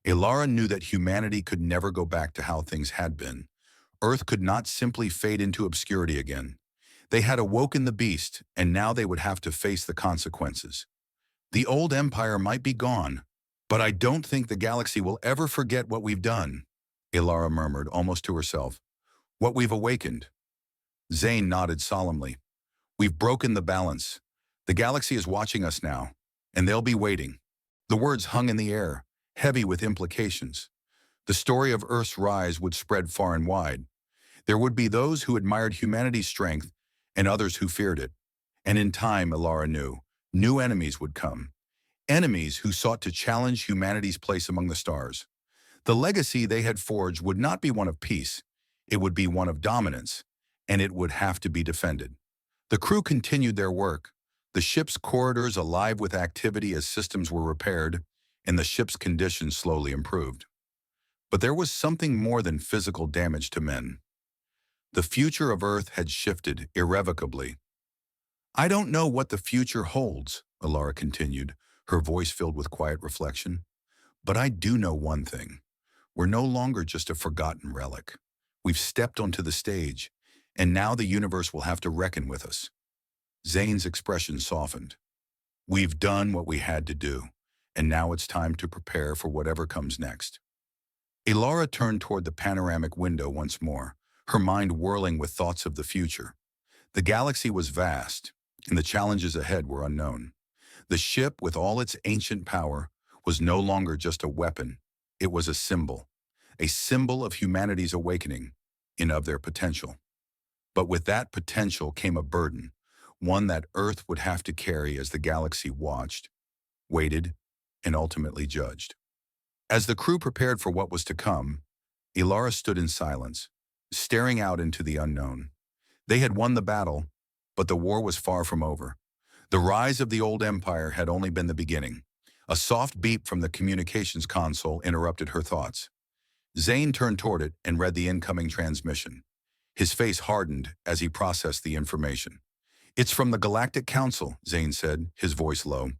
Ilara knew that humanity could never go back to how things had been. Earth could not simply fade into obscurity again. They had awoken the beast, and now they would have to face the consequences. The old empire might be gone, but I don't think the galaxy will ever forget what we've done, Ilara murmured, almost to herself. What we've awakened. Zane nodded solemnly. We've broken the balance. The galaxy is watching us now, and they'll be waiting. The words hung in the air, heavy with implications. The story of Earth's rise would spread far and wide. There would be those who admired humanity's strength and others who feared it. And in time, Ilara knew, new enemies would come. Enemies who sought to challenge humanity's place among the stars. The legacy they had forged would not be one of peace. It would be one of dominance, and it would have to be defended. The crew continued their work, the ship's corridors alive with activity as systems were repaired, and the ship's condition slowly improved. But there was something more than physical damage to men. The future of Earth had shifted irrevocably. I don't know what the future holds, Ilara continued, her voice filled with quiet reflection. But I do know one thing. We're no longer just a forgotten relic. We've stepped onto the stage, and now the universe will have to reckon with us. Zane's expression softened. We've done what we had to do, and now it's time to prepare for whatever comes next. Ilara turned toward the panoramic window once more, her mind whirling with thoughts of the future. The galaxy was vast, and the challenges ahead were unknown. The ship, with all its ancient power, was no longer just a weapon. It was a symbol of humanity's awakening and of their potential. But with that potential came a burden, one that Earth would have to carry as the galaxy watched, waited, and ultimately judged. As the crew prepared for what was to come, Ilara stood in silence, staring out into the unknown. They had won the battle, but the war was far from over. The rise of the old empire had only been the beginning. A soft beep from the communications console interrupted her thoughts. Zane turned toward it and read the incoming transmission. His face hardened as he processed the information. "It's from the Galactic Council," Zane said, his voice low.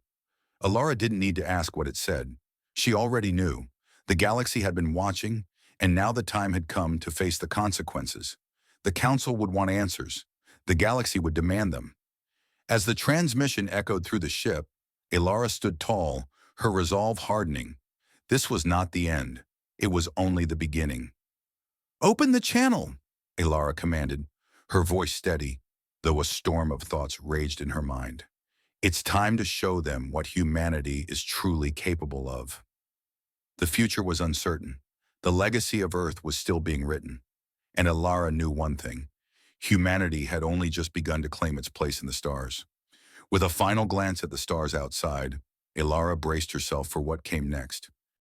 Alara didn't need to ask what it said. She already knew. The galaxy had been watching, and now the time had come to face the consequences. The Council would want answers. The galaxy would demand them. As the transmission echoed through the ship, Alara stood tall, her resolve hardening. This was not the end. It was only the beginning. "Open the channel," Alara commanded, her voice steady, though a storm of thoughts raged in her mind. It's time to show them what humanity is truly capable of. The future was uncertain. The legacy of Earth was still being written. And Alara knew one thing. Humanity had only just begun to claim its place in the stars. With a final glance at the stars outside, Alara braced herself for what came next.